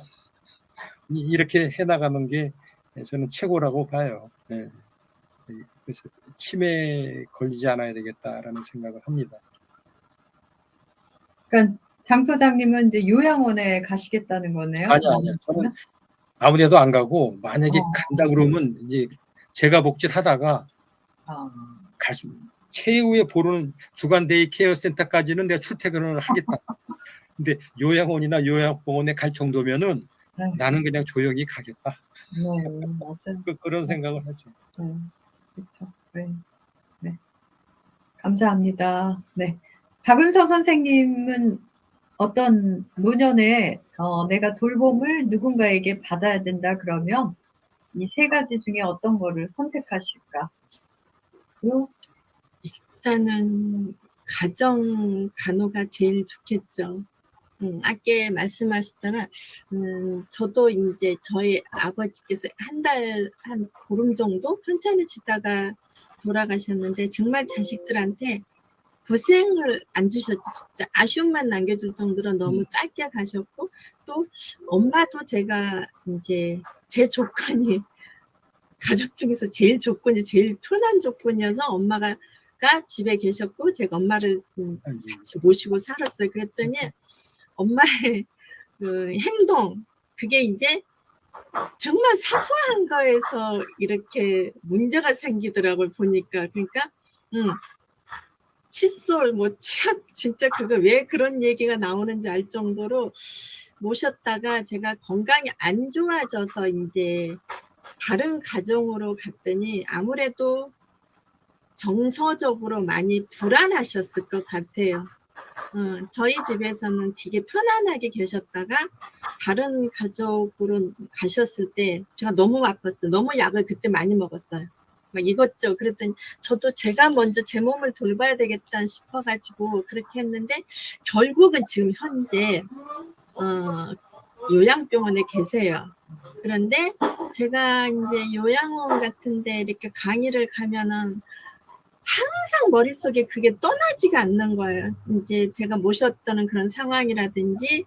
이렇게 해나가는 게 저는 최고라고 봐요. 그래서 치매에 걸리지 않아야 되겠다라는 생각을 합니다. 그러니까 장 소장님은 이제 요양원에 가시겠다는 거네요? 아니요. 저는 아무데도 안 가고, 만약에 간다 그러면 이제 제가 복지를 하다가 최후에 보는 주간 데이 케어 센터까지는 내가 출퇴근을 하겠다. 근데 요양원이나 요양병원에 갈 정도면은 나는 그냥 조용히 가겠다. 네, 맞아요. 그런 생각을 하죠. 그렇죠. 네. 감사합니다. 네. 박은서 선생님은 어떤 노년에 내가 돌봄을 누군가에게 받아야 된다 그러면 이 세 가지 중에 어떤 거를 선택하실까? 일단은 가정 간호가 제일 좋겠죠. 아까 말씀하셨다가 저도 이제 저희 아버지께서 한 보름 정도 편찮을 치다가 돌아가셨는데 정말 자식들한테 고생을 안 주셨지. 진짜 아쉬움만 남겨줄 정도로 너무 짧게 가셨고, 또 엄마도 제가 이제 제 조건이 가족 중에서 제일 편한 조건이어서 엄마가 집에 계셨고 제가 엄마를 같이 모시고 살았어요. 그랬더니 엄마의 그 행동, 그게 이제 정말 사소한 거에서 이렇게 문제가 생기더라고요, 보니까. 그러니까 칫솔, 치약, 진짜 그거 왜 그런 얘기가 나오는지 알 정도로 모셨다가 제가 건강이 안 좋아져서 이제 다른 가정으로 갔더니 아무래도 정서적으로 많이 불안하셨을 것 같아요. 저희 집에서는 되게 편안하게 계셨다가 다른 가족으로 가셨을 때 제가 너무 아팠어요. 너무 약을 그때 많이 먹었어요. 막 이것저것 그랬더니 저도 제가 먼저 제 몸을 돌봐야 되겠다 싶어가지고 그렇게 했는데 결국은 지금 현재 요양병원에 계세요. 그런데 제가 이제 요양원 같은데 이렇게 강의를 가면은 항상 머릿속에 그게 떠나지가 않는 거예요. 이제 제가 모셨던 그런 상황이라든지,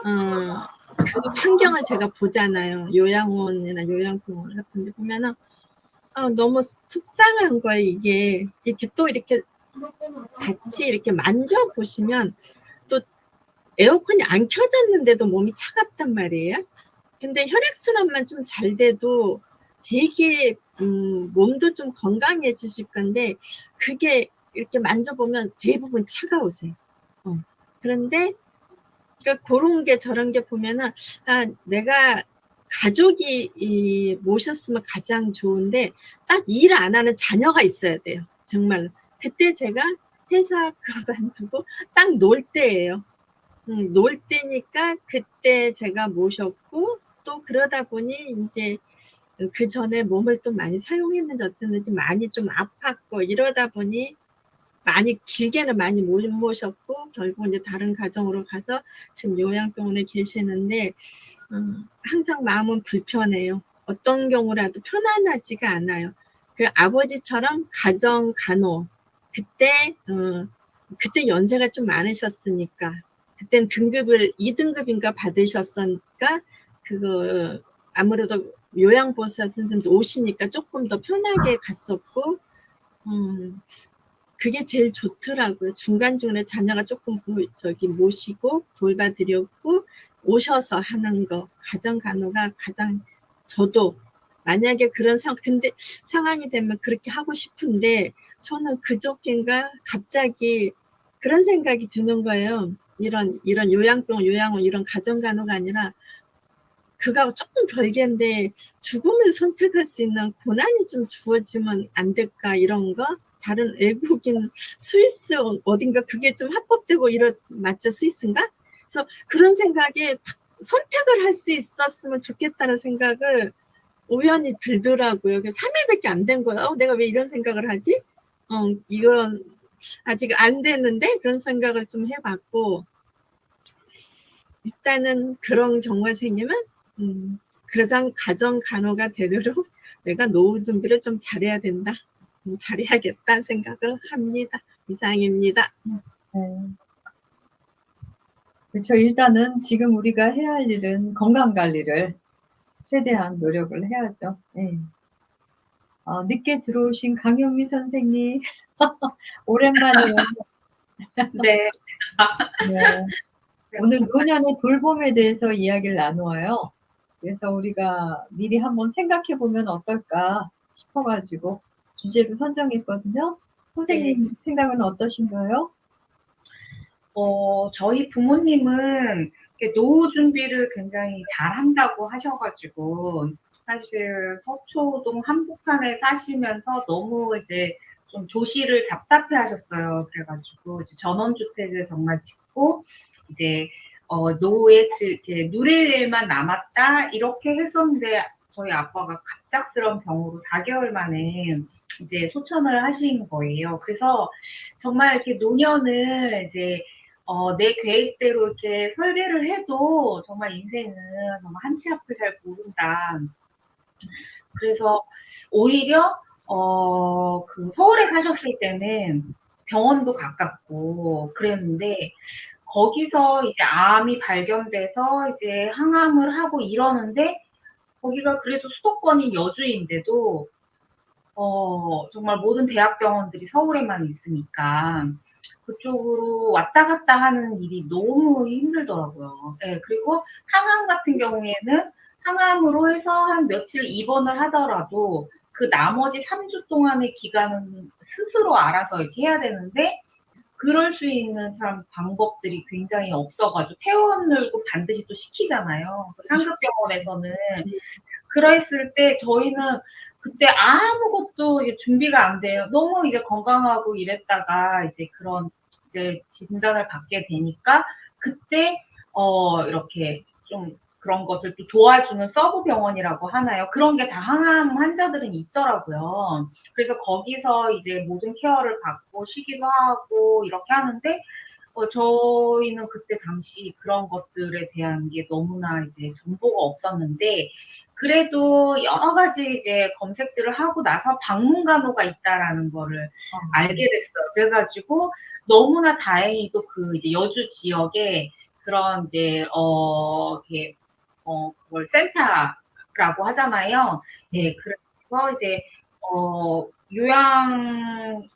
그 환경을 제가 보잖아요. 요양원이나 요양병원 같은 데 보면은, 너무 속상한 거예요, 이게. 이렇게 또 이렇게 같이 이렇게 만져보시면 또 에어컨이 안 켜졌는데도 몸이 차갑단 말이에요. 근데 혈액순환만 좀 잘 돼도 되게 몸도 좀 건강해지실 건데 그게 이렇게 만져보면 대부분 차가우세요. 그런데 그러니까 그런 게 저런 게 보면은 내가 가족이 모셨으면 가장 좋은데 딱 일 안 하는 자녀가 있어야 돼요. 정말 그때 제가 회사 그만두고 딱 놀 때예요. 놀 때니까 그때 제가 모셨고 또 그러다 보니 이제 그 전에 몸을 또 많이 사용했는지 어땠는지 많이 좀 아팠고 이러다 보니 많이 길게는 많이 못 모셨고 결국 이제 다른 가정으로 가서 지금 요양병원에 계시는데 항상 마음은 불편해요. 어떤 경우라도 편안하지가 않아요. 그 아버지처럼 가정 간호 그때 연세가 좀 많으셨으니까 그때는 등급을 2등급인가 받으셨으니까 그거 아무래도 요양보호사 선생님도 오시니까 조금 더 편하게 갔었고 그게 제일 좋더라고요. 중간중간에 자녀가 조금 모시고 돌봐드렸고 오셔서 하는 거 가정간호가 가장 저도 만약에 그런 근데 상황이 되면 그렇게 하고 싶은데 저는 그저께인가 갑자기 그런 생각이 드는 거예요. 이런 요양병원, 요양원 이런 가정간호가 아니라 그거하고 조금 별개인데 죽음을 선택할 수 있는 고난이 좀 주어지면 안 될까 이런 거? 다른 외국인 스위스 어딘가 그게 좀 합법되고 맞죠? 스위스인가? 그래서 그런 생각에 선택을 할 수 있었으면 좋겠다는 생각을 우연히 들더라고요. 3일밖에 안 된 거예요. 내가 왜 이런 생각을 하지? 이건 아직 안 됐는데 그런 생각을 좀 해봤고 일단은 그런 경우가 생기면 가정 간호가 되도록 내가 노후 준비를 좀 잘해야 된다. 잘해야겠다는 생각을 합니다. 이상입니다. 그렇죠. 일단은 지금 우리가 해야 할 일은 건강 관리를 최대한 노력을 해야죠. 네. 늦게 들어오신 강영미 선생님 오랜만이에요. 네. 네. 오늘 노년의 돌봄에 대해서 이야기를 나누어요. 그래서 우리가 미리 한번 생각해 보면 어떨까 싶어가지고 주제로 선정했거든요. 선생님 생각은 어떠신가요? 저희 부모님은 노후 준비를 굉장히 잘 한다고 하셔가지고, 사실 서초동 한복판에 사시면서 너무 이제 좀 도시를 답답해 하셨어요. 그래가지고 이제 전원주택을 정말 짓고, 이제, 노후에 이렇게 누릴 일만 남았다, 이렇게 했었는데, 저희 아빠가 갑작스러운 병으로 4개월 만에 이제 소천을 하신 거예요. 그래서 정말 이렇게 노년을 이제 내 계획대로 이렇게 설계를 해도 정말 인생은 정말 한치 앞을 잘 모른다. 그래서 오히려 그 서울에 사셨을 때는 병원도 가깝고 그랬는데 거기서 이제 암이 발견돼서 이제 항암을 하고 이러는데 거기가 그래도 수도권인 여주인데도 정말 모든 대학병원들이 서울에만 있으니까 그쪽으로 왔다 갔다 하는 일이 너무 힘들더라고요. 네, 그리고 항암 같은 경우에는 항암으로 해서 한 며칠 입원을 하더라도 그 나머지 3주 동안의 기간은 스스로 알아서 이렇게 해야 되는데 그럴 수 있는 참 방법들이 굉장히 없어가지고 퇴원을도 반드시 또 시키잖아요. 상급병원에서는. 그랬을 때 저희는 그때 아무것도 이게 준비가 안 돼요. 너무 이제 건강하고 이랬다가 이제 그런 이제 진단을 받게 되니까 그때 이렇게 좀 그런 것을 또 도와주는 서브 병원이라고 하나요? 그런 게 다 항암 환자들은 있더라고요. 그래서 거기서 이제 모든 케어를 받고 쉬기도 하고 이렇게 하는데 저희는 그때 당시 그런 것들에 대한 게 너무나 이제 정보가 없었는데 그래도 여러 가지 이제 검색들을 하고 나서 방문간호가 있다라는 거를 알게 됐어요. 그래가지고 너무나 다행히도 그 이제 여주 지역에 그런 이제 이렇게 그걸 센터라고 하잖아요. 예, 그래서 이제 요양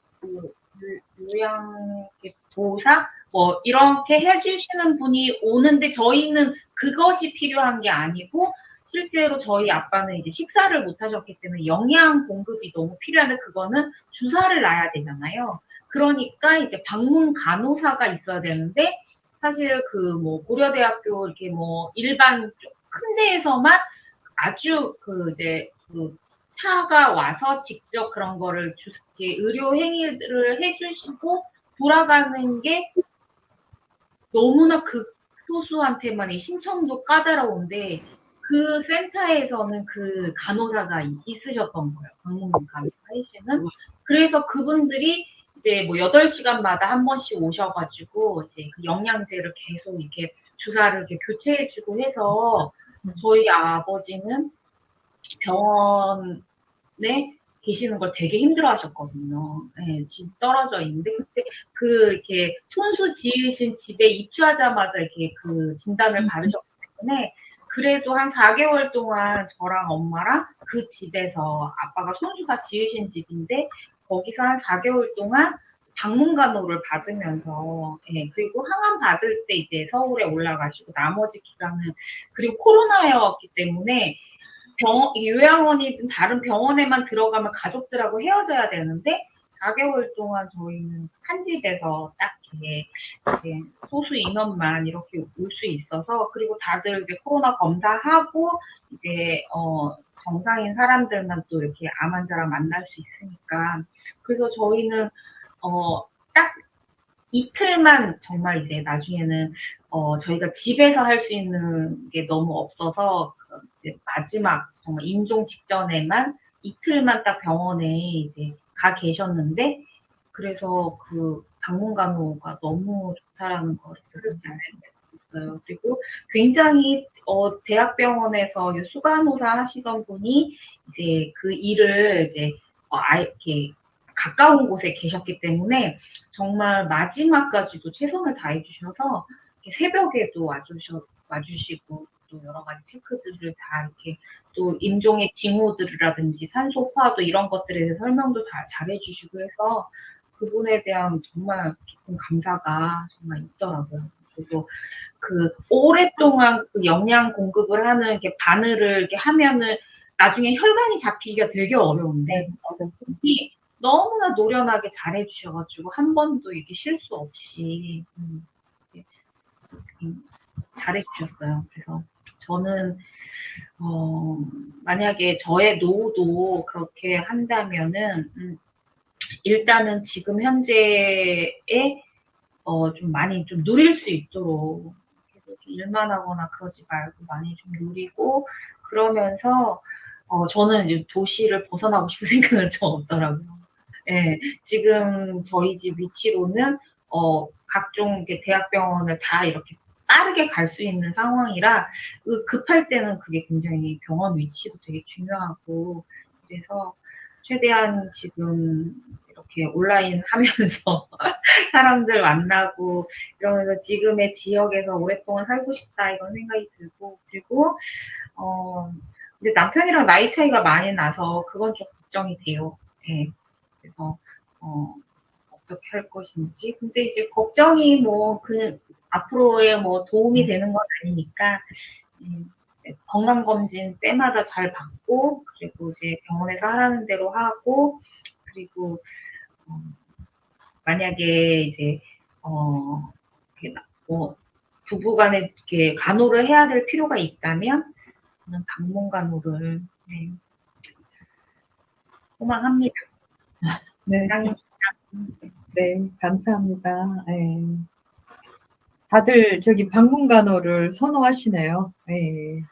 보호사 뭐 이렇게 해주시는 분이 오는데 저희는 그것이 필요한 게 아니고 실제로 저희 아빠는 이제 식사를 못 하셨기 때문에 영양 공급이 너무 필요한데 그거는 주사를 놔야 되잖아요. 그러니까 이제 방문 간호사가 있어야 되는데 사실 그 뭐 고려대학교 이렇게 뭐 일반 큰 데에서만 아주 그 이제 그 차가 와서 직접 그런 거를 의료 행위를 해주시고 돌아가는 게 너무나 극소수한테만 이 신청도 까다로운데 그 센터에서는 그 간호사가 있으셨던 거예요. 방문 간호사 하시는. 그래서 그분들이 이제 뭐 8시간마다 한 번씩 오셔가지고 이제 그 영양제를 계속 이렇게 주사를 이렇게 교체해주고 해서 저희 아버지는 병원에 계시는 걸 되게 힘들어 하셨거든요. 예, 집 떨어져 있는데, 그때 이렇게 손수 지으신 집에 입주하자마자 이렇게 그 진단을 받으셨기 때문에, 그래도 한 4개월 동안 저랑 엄마랑 그 집에서 아빠가 손수가 지으신 집인데, 거기서 한 4개월 동안 방문간호를 받으면서, 예, 그리고 항암 받을 때 이제 서울에 올라가시고, 나머지 기간은, 그리고 코로나였기 때문에, 요양원이든 다른 병원에만 들어가면 가족들하고 헤어져야 되는데 4개월 동안 저희는 한 집에서 딱 이렇게 소수 인원만 이렇게 올 수 있어서 그리고 다들 이제 코로나 검사하고 이제 정상인 사람들만 또 이렇게 암 환자랑 만날 수 있으니까 그래서 저희는 딱 이틀만 정말 이제 나중에는 저희가 집에서 할 수 있는 게 너무 없어서 이제 마지막 정말 임종 직전에만 이틀만 딱 병원에 이제 가 계셨는데 그래서 그 방문간호가 너무 좋다라는 걸 쓰지 않았어요. 그리고 굉장히 대학병원에서 수간호사 하시던 분이 이제 그 일을 이제 이렇게 가까운 곳에 계셨기 때문에 정말 마지막까지도 최선을 다해 주셔서 새벽에도 와주시고 또 여러 가지 체크들을 다 이렇게 또 임종의 징후들이라든지 산소포화도 이런 것들에 대해서 설명도 다 잘해 주시고 해서 그분에 대한 정말 깊은 감사가 정말 있더라고요. 그리고 그 오랫동안 그 영양 공급을 하는 게 바늘을 이렇게 하면은 나중에 혈관이 잡히기가 되게 어려운데 그분이 너무나 노련하게 잘해 주셔가지고 한 번도 이게 실수 없이 잘해 주셨어요. 그래서 저는 만약에 저의 노후도 그렇게 한다면은 일단은 지금 현재에 좀 많이 좀 누릴 수 있도록 일만 하거나 그러지 말고 많이 좀 누리고 그러면서 저는 이제 도시를 벗어나고 싶은 생각은 좀 없더라고요. 예, 지금 저희 집 위치로는 각종 대학병원을 다 이렇게 빠르게 갈 수 있는 상황이라 급할 때는 그게 굉장히 병원 위치도 되게 중요하고 그래서 최대한 지금 이렇게 온라인 하면서 사람들 만나고 이러면서 지금의 지역에서 오랫동안 살고 싶다 이런 생각이 들고 그리고 근데 남편이랑 나이 차이가 많이 나서 그건 좀 걱정이 돼요. 네. 그래서 어떻게 할 것인지 근데 이제 걱정이 뭐 앞으로의 뭐 도움이 되는 건 아니니까 건강검진 때마다 잘 받고 그리고 이제 병원에서 하라는 대로 하고 그리고 만약에 이제 뭐 부부간에 이렇게 간호를 해야 될 필요가 있다면 저는 방문 간호를 소망합니다. 네. 네, 감사합니다. 예. 다들 저기 방문간호를 선호하시네요. 예.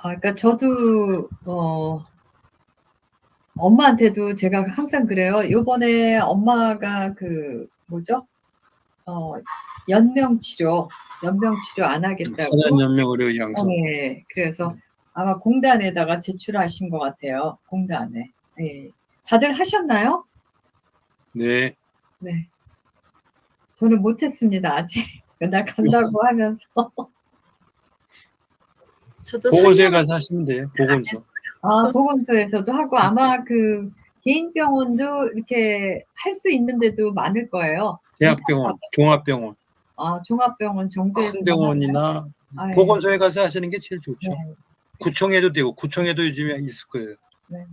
그러니까 저도 엄마한테도 제가 항상 그래요. 요번에 엄마가 그 뭐죠? 연명치료 안 하겠다고. 사전연명의료 양성. 네, 그래서 아마 공단에다가 제출하신 것 같아요. 공단에. 예. 다들 하셨나요? 네. 네. 저는 못했습니다. 아직. 맨날 간다고 하면서. 저도 보건소에 3년 가서 하시면 돼요. 보건소. 보건소에서도 하고 아마 그 개인 병원도 이렇게 할 수 있는 데도 많을 거예요. 대학병원, 종합병원, 종합병원 정도에서 큰 병원이나 아, 예. 보건소에 가서 하시는 게 제일 좋죠. 네. 구청에도 되고 구청에도 요즘에 있을 거예요. 네.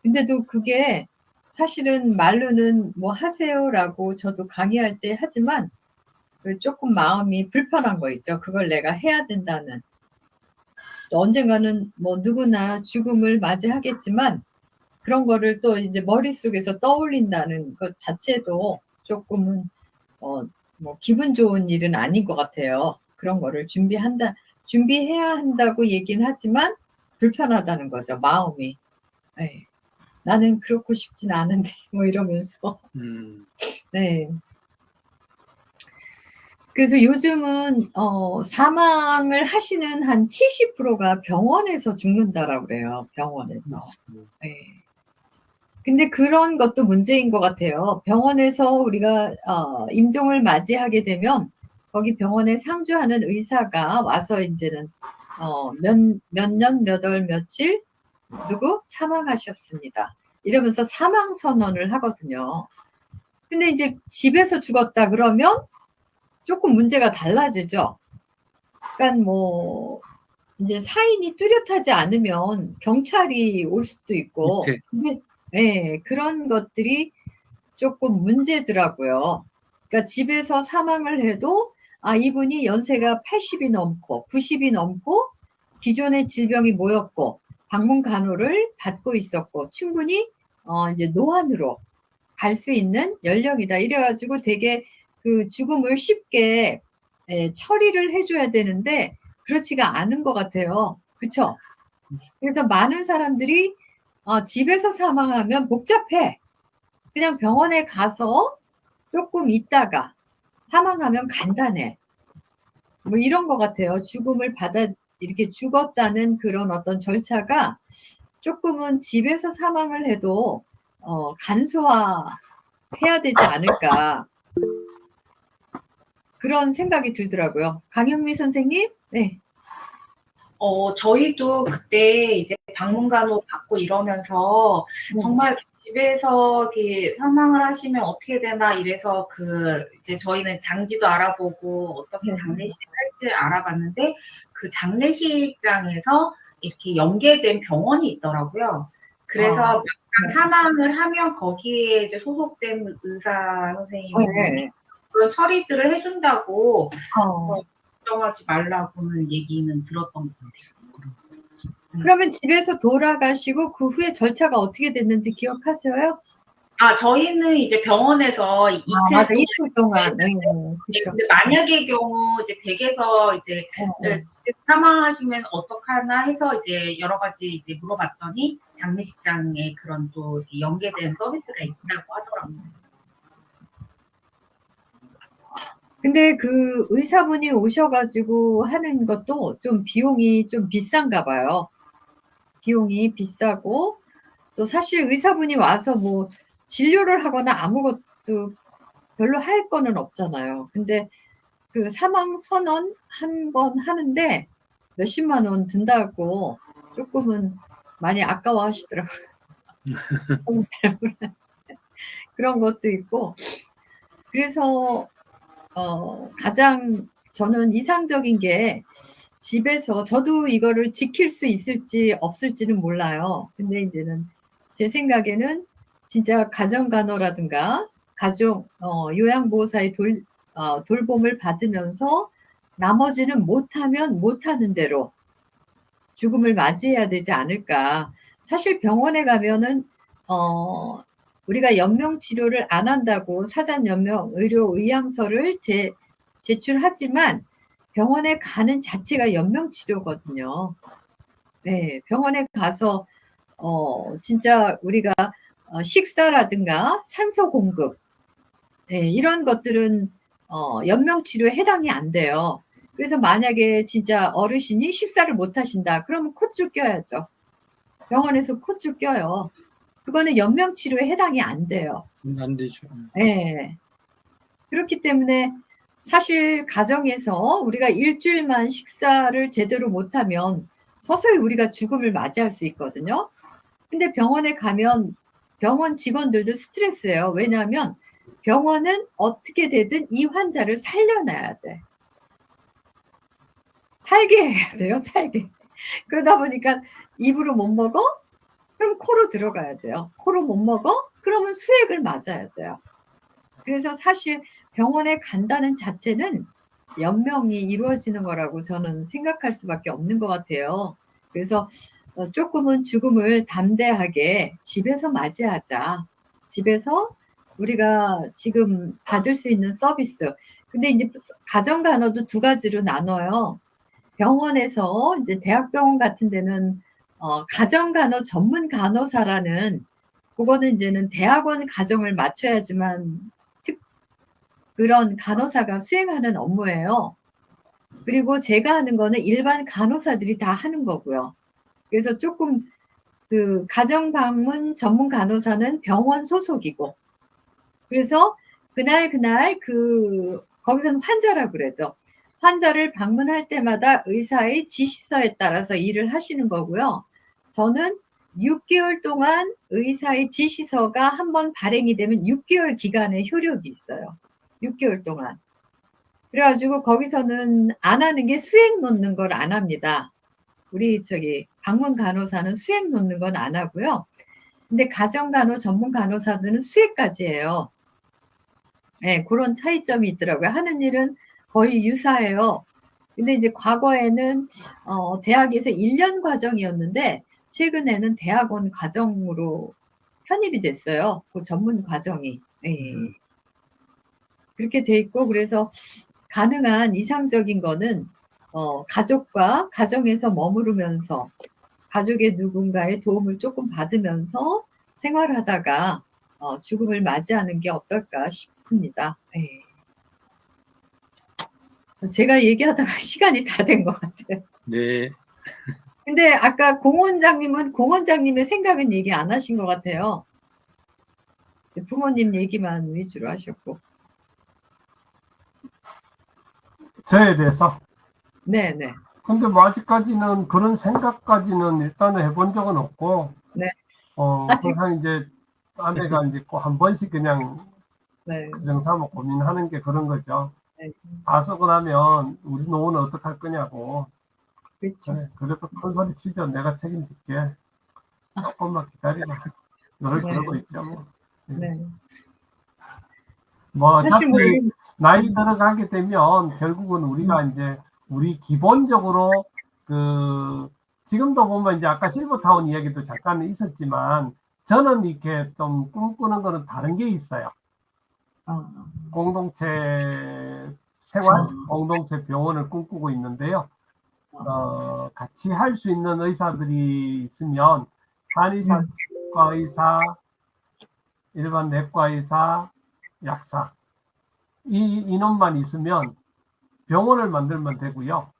근데도 그게 사실은 말로는 뭐 하세요라고 저도 강의할 때 하지만 그 조금 마음이 불편한 거 있죠. 그걸 내가 해야 된다는. 또 언젠가는 뭐 누구나 죽음을 맞이하겠지만 그런 거를 또 이제 머릿속에서 떠올린다는 것 자체도 조금은 뭐 기분 좋은 일은 아닌 것 같아요. 그런 거를 준비해야 한다고 얘기는 하지만 불편하다는 거죠. 마음이. 네. 나는 그렇고 싶진 않은데 뭐 이러면서. 네. 그래서 요즘은 사망을 하시는 한 70%가 병원에서 죽는다라고 그래요. 병원에서. 네. 근데 그런 것도 문제인 것 같아요. 병원에서 우리가 임종을 맞이하게 되면 거기 병원에 상주하는 의사가 와서 이제는 몇 년, 몇 월, 며칠 누구 사망하셨습니다. 이러면서 사망 선언을 하거든요. 근데 이제 집에서 죽었다 그러면 조금 문제가 달라지죠. 그러니까 뭐 이제 사인이 뚜렷하지 않으면 경찰이 올 수도 있고. 밑에. 근데 네, 그런 것들이 조금 문제더라고요. 그러니까 집에서 사망을 해도 이분이 연세가 80이 넘고 90이 넘고 기존의 질병이 뭐였고 방문 간호를 받고 있었고 충분히 이제 노안으로 갈 수 있는 연령이다. 이래가지고 되게 그 죽음을 쉽게 처리를 해줘야 되는데 그렇지가 않은 것 같아요. 그렇죠? 그래서 많은 사람들이 집에서 사망하면 복잡해. 그냥 병원에 가서 조금 있다가 사망하면 간단해. 뭐 이런 것 같아요. 죽음을 이렇게 죽었다는 그런 어떤 절차가 조금은 집에서 사망을 해도 간소화해야 되지 않을까. 그런 생각이 들더라고요. 강영미 선생님? 네. 저희도 그때 이제 방문간호 받고 이러면서 정말 집에서 이렇게 사망을 하시면 어떻게 되나 이래서 이제 저희는 장지도 알아보고 어떻게 장례식 할지 알아봤는데 그 장례식장에서 이렇게 연계된 병원이 있더라고요. 그래서 사망을 하면 거기에 이제 소속된 의사 선생님이 그런 처리들을 해준다고 걱정하지 말라고는 얘기는 들었던 것 같아요. 그러면 집에서 돌아가시고 그 후에 절차가 어떻게 됐는지 기억하세요? 저희는 이제 병원에서 이틀 동안. 네, 근데 만약의 경우 이제 댁에서 이제 사망하시면 어떡하나 해서 이제 여러 가지 이제 물어봤더니 장례식장에 그런 또 연계된 서비스가 있다고 하더라고요. 근데 그 의사분이 오셔가지고 하는 것도 좀 비용이 좀 비싼가 봐요. 비용이 비싸고 또 사실 의사분이 와서 뭐 진료를 하거나 아무것도 별로 할 거는 없잖아요. 근데 그 사망 선언 한 번 하는데 몇십만 원 든다고 조금은 많이 아까워 하시더라고요. 그런 것도 있고. 그래서 가장 저는 이상적인 게 집에서 저도 이거를 지킬 수 있을지 없을지는 몰라요. 근데 이제는 제 생각에는 진짜 가정간호라든가 가족 요양보호사의 돌봄을 받으면서 나머지는 못하면 못하는 대로 죽음을 맞이해야 되지 않을까. 사실 병원에 가면은 우리가 연명 치료를 안 한다고 사전 연명 의료 의향서를 제출하지만 병원에 가는 자체가 연명 치료거든요. 네, 병원에 가서 진짜 우리가 식사라든가 산소 공급, 네, 이런 것들은 연명 치료에 해당이 안 돼요. 그래서 만약에 진짜 어르신이 식사를 못 하신다, 그러면 콧줄 껴야죠. 병원에서 콧줄 껴요. 그거는 연명 치료에 해당이 안 돼요. 안 되죠. 네. 그렇기 때문에 사실 가정에서 우리가 일주일만 식사를 제대로 못하면 서서히 우리가 죽음을 맞이할 수 있거든요. 근데 병원에 가면 병원 직원들도 스트레스예요. 왜냐하면 병원은 어떻게 되든 이 환자를 살려놔야 돼. 살게 해야 돼요, 살게. 그러다 보니까 입으로 못 먹어? 그럼 코로 들어가야 돼요. 코로 못 먹어? 그러면 수액을 맞아야 돼요. 그래서 사실 병원에 간다는 자체는 연명이 이루어지는 거라고 저는 생각할 수밖에 없는 것 같아요. 그래서 조금은 죽음을 담대하게 집에서 맞이하자. 집에서 우리가 지금 받을 수 있는 서비스. 근데 이제 가정간호도 두 가지로 나눠요. 병원에서 이제 대학병원 같은 데는 가정간호 전문 간호사라는, 그거는 이제는 대학원 과정을 맞춰야지만 그런 간호사가 수행하는 업무예요. 그리고 제가 하는 거는 일반 간호사들이 다 하는 거고요. 그래서 조금 그 가정방문 전문 간호사는 병원 소속이고, 그래서 그날 거기서는 환자라고 그러죠. 환자를 방문할 때마다 의사의 지시서에 따라서 일을 하시는 거고요. 저는 6개월 동안 의사의 지시서가 한번 발행이 되면 6개월 기간의 효력이 있어요. 6개월 동안. 그래가지고 거기서는 안 하는 게 수액 놓는 걸 안 합니다. 우리 방문 간호사는 수액 놓는 건 안 하고요. 근데 가정간호 전문 간호사들은 수액까지 해요. 네, 그런 차이점이 있더라고요. 하는 일은 거의 유사해요. 근데 이제 과거에는 대학에서 1년 과정이었는데 최근에는 대학원 과정으로 편입이 됐어요. 그 전문 과정이. 네. 그렇게 돼 있고, 그래서 가능한 이상적인 거는 가족과 가정에서 머무르면서 가족의 누군가의 도움을 조금 받으면서 생활하다가 죽음을 맞이하는 게 어떨까 싶습니다. 네. 제가 얘기하다가 시간이 다 된 것 같아요. 네. 근데 아까 공원장님의 생각은 얘기 안 하신 것 같아요. 부모님 얘기만 위주로 하셨고. 저에 대해서. 네네. 근데 뭐 아직까지는 그런 생각까지는 일단은 해본 적은 없고, 네. 항상 이제 아내가 이제 꼭 한 번씩 그냥 네. 가정사무 고민하는 게 그런 거죠. 네. 다 쓰고 나면 우리 노후는 어떡할 거냐고. 그렇죠. 그래, 그래도 큰 소리 치죠. 내가 책임질게. 조금만 기다리라. 늘 네. 그러고 있죠. 뭐. 네. 뭐 사실 뭐 어차피 나이 들어가게 되면 결국은 우리가 이제 우리 기본적으로 지금도 보면 이제 아까 실버타운 이야기도 잠깐 있었지만 저는 이렇게 좀 꿈꾸는 거는 다른 게 있어요. 공동체 생활, 공동체 병원을 꿈꾸고 있는데요. 같이 할 수 있는 의사들이 있으면 한의사, 치과 의사, 일반 내과 의사, 약사, 이 인원만 있으면 병원을 만들면 되고요.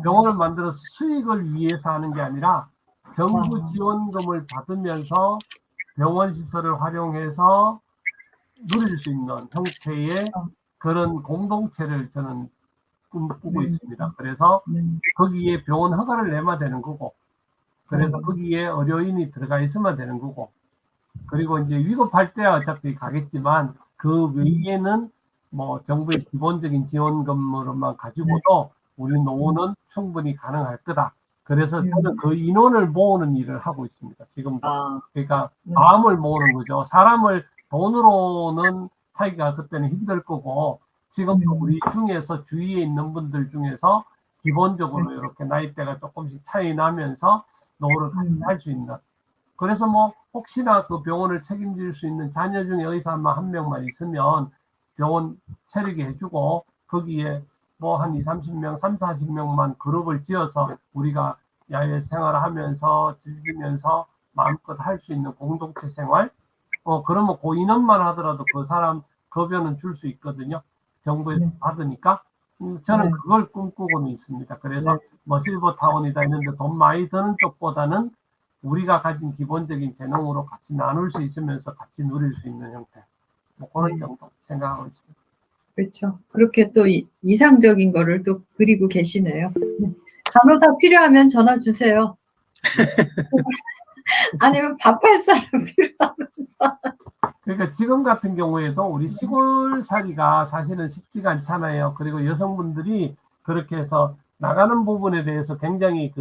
병원을 만들어서 수익을 위해서 하는 게 아니라 정부 지원금을 받으면서 병원 시설을 활용해서 누릴 수 있는 형태의 그런 공동체를 저는 꿈꾸고 있습니다. 그래서 거기에 병원 허가를 내면 되는 거고, 그래서 거기에 의료인이 들어가 있으면 되는 거고, 그리고 이제 위급할 때 어차피 가겠지만 그 외에는 뭐 정부의 기본적인 지원금으로만 가지고도 우리 노후는 충분히 가능할 거다. 그래서 저는 그 인원을 모으는 일을 하고 있습니다. 지금도. 그러니까 마음을 모으는 거죠. 사람을 돈으로는 하기가 그때는 힘들 거고, 지금도 우리 중에서 주위에 있는 분들 중에서 기본적으로 이렇게 나이대가 조금씩 차이 나면서 노후를 같이 할 수 있는 그래서 뭐 혹시나 그 병원을 책임질 수 있는 자녀 중에 의사만 한 명만 있으면 병원 차리게 해주고 거기에 뭐 한 30명, 40명만 그룹을 지어서 우리가 야외 생활을 하면서 즐기면서 마음껏 할 수 있는 공동체 생활. 그러면 그 인원만 하더라도 그 사람 급여는 줄 수 있거든요. 정부에서 받으니까. 저는 그걸 꿈꾸고는 있습니다. 그래서 뭐 실버타운이다 이런데 돈 많이 드는 쪽보다는 우리가 가진 기본적인 재능으로 같이 나눌 수 있으면서 같이 누릴 수 있는 형태. 뭐 그런 정도 생각하고 있습니다. 그렇죠. 그렇게 또 이상적인 거를 또 그리고 계시네요. 간호사 필요하면 전화 주세요. 아니면 밥할 사람 필요하면서. 그러니까 지금 같은 경우에도 우리 시골살이가 사실은 쉽지가 않잖아요. 그리고 여성분들이 그렇게 해서 나가는 부분에 대해서 굉장히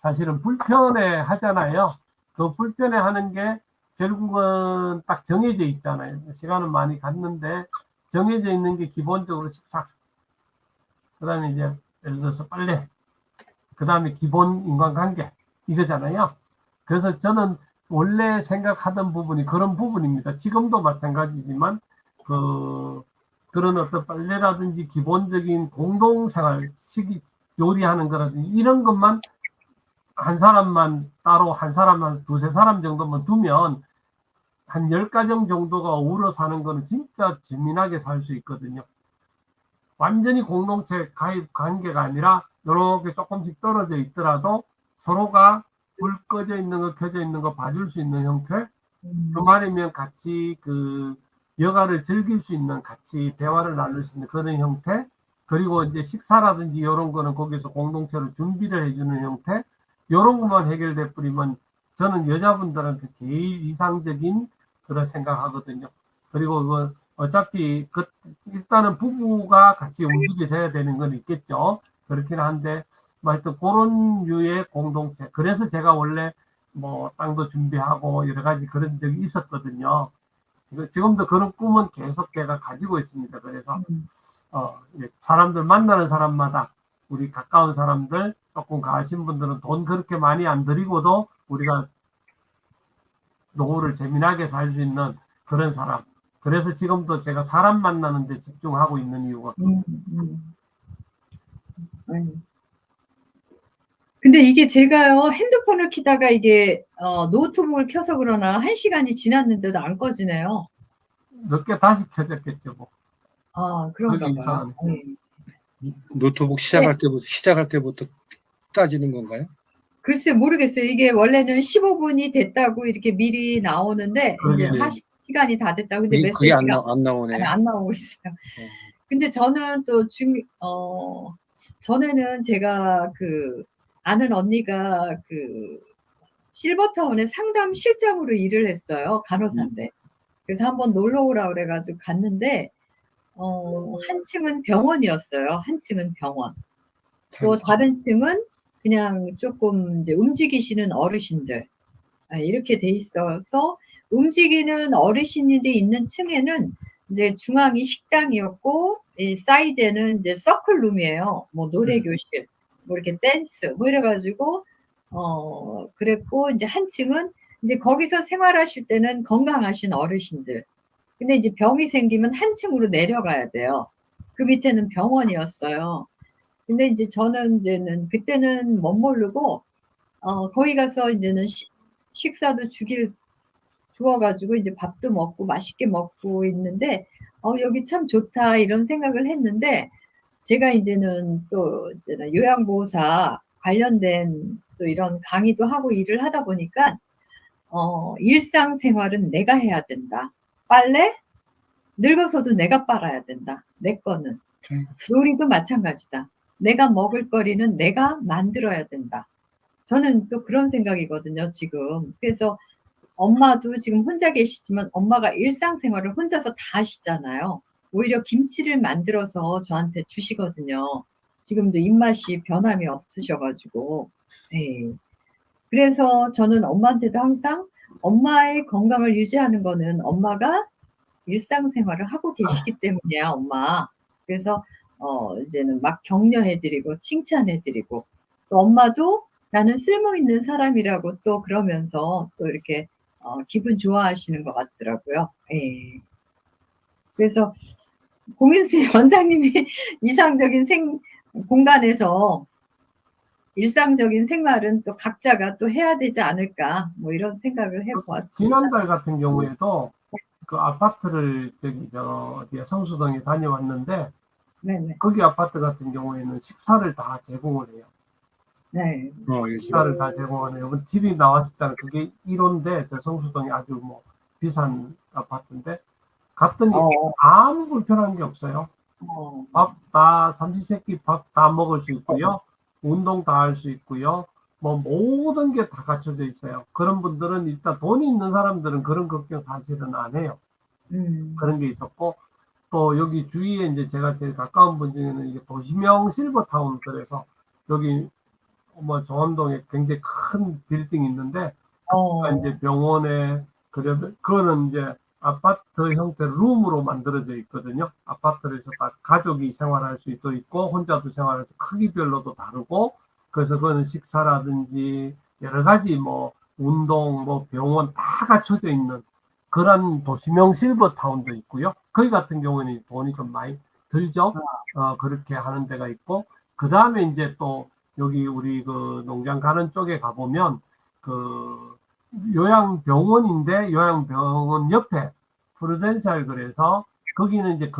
사실은 불편해 하잖아요. 그 불편해 하는 게 결국은 딱 정해져 있잖아요. 시간은 많이 갔는데 정해져 있는 게 기본적으로 식사. 그 다음에 이제 예를 들어서 빨래. 그 다음에 기본 인간관계. 이거잖아요. 그래서 저는 원래 생각하던 부분이 그런 부분입니다. 지금도 마찬가지지만 그런 어떤 빨래라든지 기본적인 공동생활, 요리하는 거라든지 이런 것만 한 사람만 따로 한 사람만 두세 사람 정도만 두면 한 10가정 정도가 어우러 사는 거는 진짜 재미나게 살 수 있거든요. 완전히 공동체 가입 관계가 아니라 이렇게 조금씩 떨어져 있더라도 서로가 불 꺼져 있는 거 켜져 있는 거 봐줄 수 있는 형태. 주말이면 같이 여가를 즐길 수 있는, 같이 대화를 나눌 수 있는 그런 형태. 그리고 이제 식사라든지 이런 거는 거기서 공동체로 준비를 해주는 형태. 이런 것만 해결돼 버리면 저는 여자분들한테 제일 이상적인 그런 생각하거든요. 그리고 어차피 일단은 부부가 같이 움직여져야 되는 건 있겠죠. 그렇긴 한데 하여튼 그런 류의 공동체. 그래서 제가 원래 뭐 땅도 준비하고 여러 가지 그런 적이 있었거든요. 지금도 그런 꿈은 계속 제가 가지고 있습니다. 그래서 사람들 만나는 사람마다 우리 가까운 사람들 조금 가신 분들은 돈 그렇게 많이 안 들이고도 우리가 노후를 재미나게 살 수 있는 그런 사람. 그래서 지금도 제가 사람 만나는 데 집중하고 있는 이유가. 근데 이게 제가요, 핸드폰을 켜다가 이게 노트북을 켜서 그러나 1시간이 지났는데도 안 꺼지네요. 몇 개 다시 켜졌겠죠, 뭐. 아, 그런가 그게 봐요. 노트북 시작할 때부터 따지는 건가요? 글쎄 모르겠어요. 이게 원래는 15분이 됐다고 이렇게 미리 나오는데 이제 네. 40시간이 다 됐다고. 근데 그게 안 메시지가 나오네요. 안 나오고 있어요. 근데 저는 또 전에는 제가 아는 언니가 실버타운에 상담 실장으로 일을 했어요. 간호사인데. 그래서 한번 놀러 오라 그래가지고 갔는데 한 층은 병원이었어요. 한 층은 병원. 또 다른 층은 그냥 조금 이제 움직이시는 어르신들. 이렇게 돼 있어서 움직이는 어르신들이 있는 층에는 이제 중앙이 식당이었고, 이 사이드에는 이제 서클룸이에요. 뭐 노래교실, 뭐 이렇게 댄스, 뭐 이래가지고, 그랬고, 이제 한 층은 이제 거기서 생활하실 때는 건강하신 어르신들. 근데 이제 병이 생기면 한 층으로 내려가야 돼요. 그 밑에는 병원이었어요. 근데 이제 저는 그때는 못 모르고, 거기 가서 이제는 식사도 주어가지고 이제 밥도 먹고 맛있게 먹고 있는데, 여기 참 좋다 이런 생각을 했는데, 제가 이제는 요양보호사 관련된 또 이런 강의도 하고 일을 하다 보니까, 일상생활은 내가 해야 된다. 빨래? 늙어서도 내가 빨아야 된다. 내 거는. 요리도 마찬가지다. 내가 먹을 거리는 내가 만들어야 된다. 저는 또 그런 생각이거든요, 지금. 그래서 엄마도 지금 혼자 계시지만 엄마가 일상생활을 혼자서 다 하시잖아요. 오히려 김치를 만들어서 저한테 주시거든요. 지금도 입맛이 변함이 없으셔가지고. 네. 그래서 저는 엄마한테도 항상 엄마의 건강을 유지하는 거는 엄마가 일상생활을 하고 계시기 때문이야, 엄마. 그래서 이제는 막 격려해드리고 칭찬해드리고, 또 엄마도 나는 쓸모 있는 사람이라고 또 그러면서 또 이렇게 기분 좋아하시는 것 같더라고요. 예. 그래서 공인수의 원장님이 이상적인 공간에서 일상적인 생활은 또 각자가 또 해야 되지 않을까, 뭐 이런 생각을 해보았습니다. 지난달 같은 경우에도 그 아파트를 어디야 성수동에 다녀왔는데 네네. 거기 아파트 같은 경우에는 식사를 다 제공을 해요. 네. 요즘 식사를 다 제공하네요. 이번 TV 나왔었잖아요. 그게 1호인데 저 성수동이 아주 뭐 비싼 아파트인데 갔더니 아무 불편한 게 없어요. 밥 다 삼시세끼 밥 다 먹을 수 있고요. 운동 다 할 수 있고요. 뭐 모든 게 다 갖춰져 있어요. 그런 분들은 일단 돈이 있는 사람들은 그런 걱정 사실은 안 해요. 그런 게 있었고 또 여기 주위에 이제 제가 제일 가까운 분 중에는 이게 도시명 실버타운 그래서 여기 뭐 정암동에 굉장히 큰 빌딩이 있는데 이제 병원에 그거는 이제 아파트 형태 룸으로 만들어져 있거든요. 아파트에서 딱 가족이 생활할 수도 있고 혼자도 생활해서 크기별로도 다르고 그래서 그거는 식사라든지 여러 가지 뭐 운동 뭐 병원 다 갖춰져 있는 그런 도시명 실버타운도 있고요. 거기 같은 경우는 돈이 좀 많이 들죠. 그렇게 하는 데가 있고 그 다음에 이제 또 여기 우리 그 농장 가는 쪽에 가보면 그 요양병원인데 요양병원 옆에 프루덴셜 그래서 거기는 이제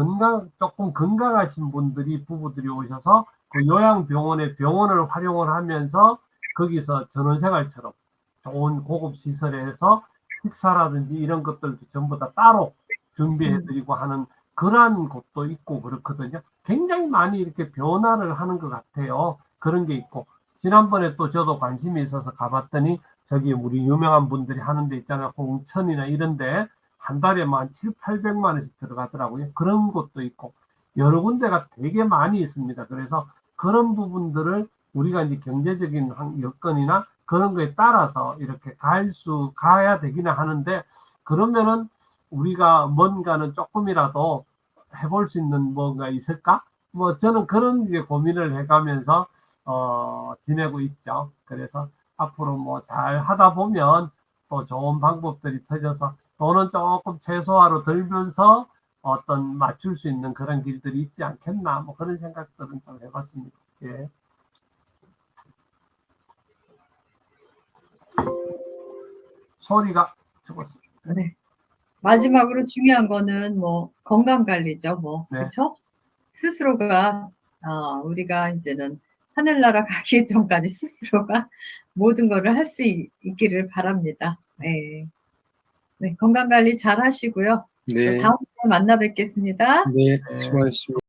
조금 건강하신 분들이 부부들이 오셔서 그 요양병원의 병원을 활용을 하면서 거기서 전원생활처럼 좋은 고급 시설에서 식사라든지 이런 것들도 전부 다 따로 준비해드리고 하는 그러한 곳도 있고 그렇거든요. 굉장히 많이 이렇게 변화를 하는 것 같아요. 그런 게 있고 지난번에 또 저도 관심이 있어서 가봤더니 저기 우리 유명한 분들이 하는 데 있잖아요. 홍천이나 이런 데 한 달에 만 700~800만 원씩 들어가더라고요. 그런 곳도 있고 여러 군데가 되게 많이 있습니다. 그래서 그런 부분들을 우리가 이제 경제적인 여건이나 그런 거에 따라서 이렇게 가야 되기는 하는데 그러면은 우리가 뭔가는 조금이라도 해볼 수 있는 뭔가 있을까? 뭐 저는 그런 게 고민을 해가면서 지내고 있죠. 그래서 앞으로 뭐 잘 하다 보면 또 좋은 방법들이 터져서 돈은 조금 최소화로 들면서 어떤 맞출 수 있는 그런 길들이 있지 않겠나 뭐 그런 생각들은 좀 해봤습니다. 예. 소리가 죽었습니다. 네. 마지막으로 중요한 거는 뭐 건강 관리죠. 뭐 네. 그렇죠? 스스로가 우리가 이제는 하늘나라 가기 전까지 스스로가 모든 거를 할 수 있기를 바랍니다. 네. 네, 건강 관리 잘 하시고요. 네, 다음 주에 만나 뵙겠습니다. 네, 수고하셨습니다.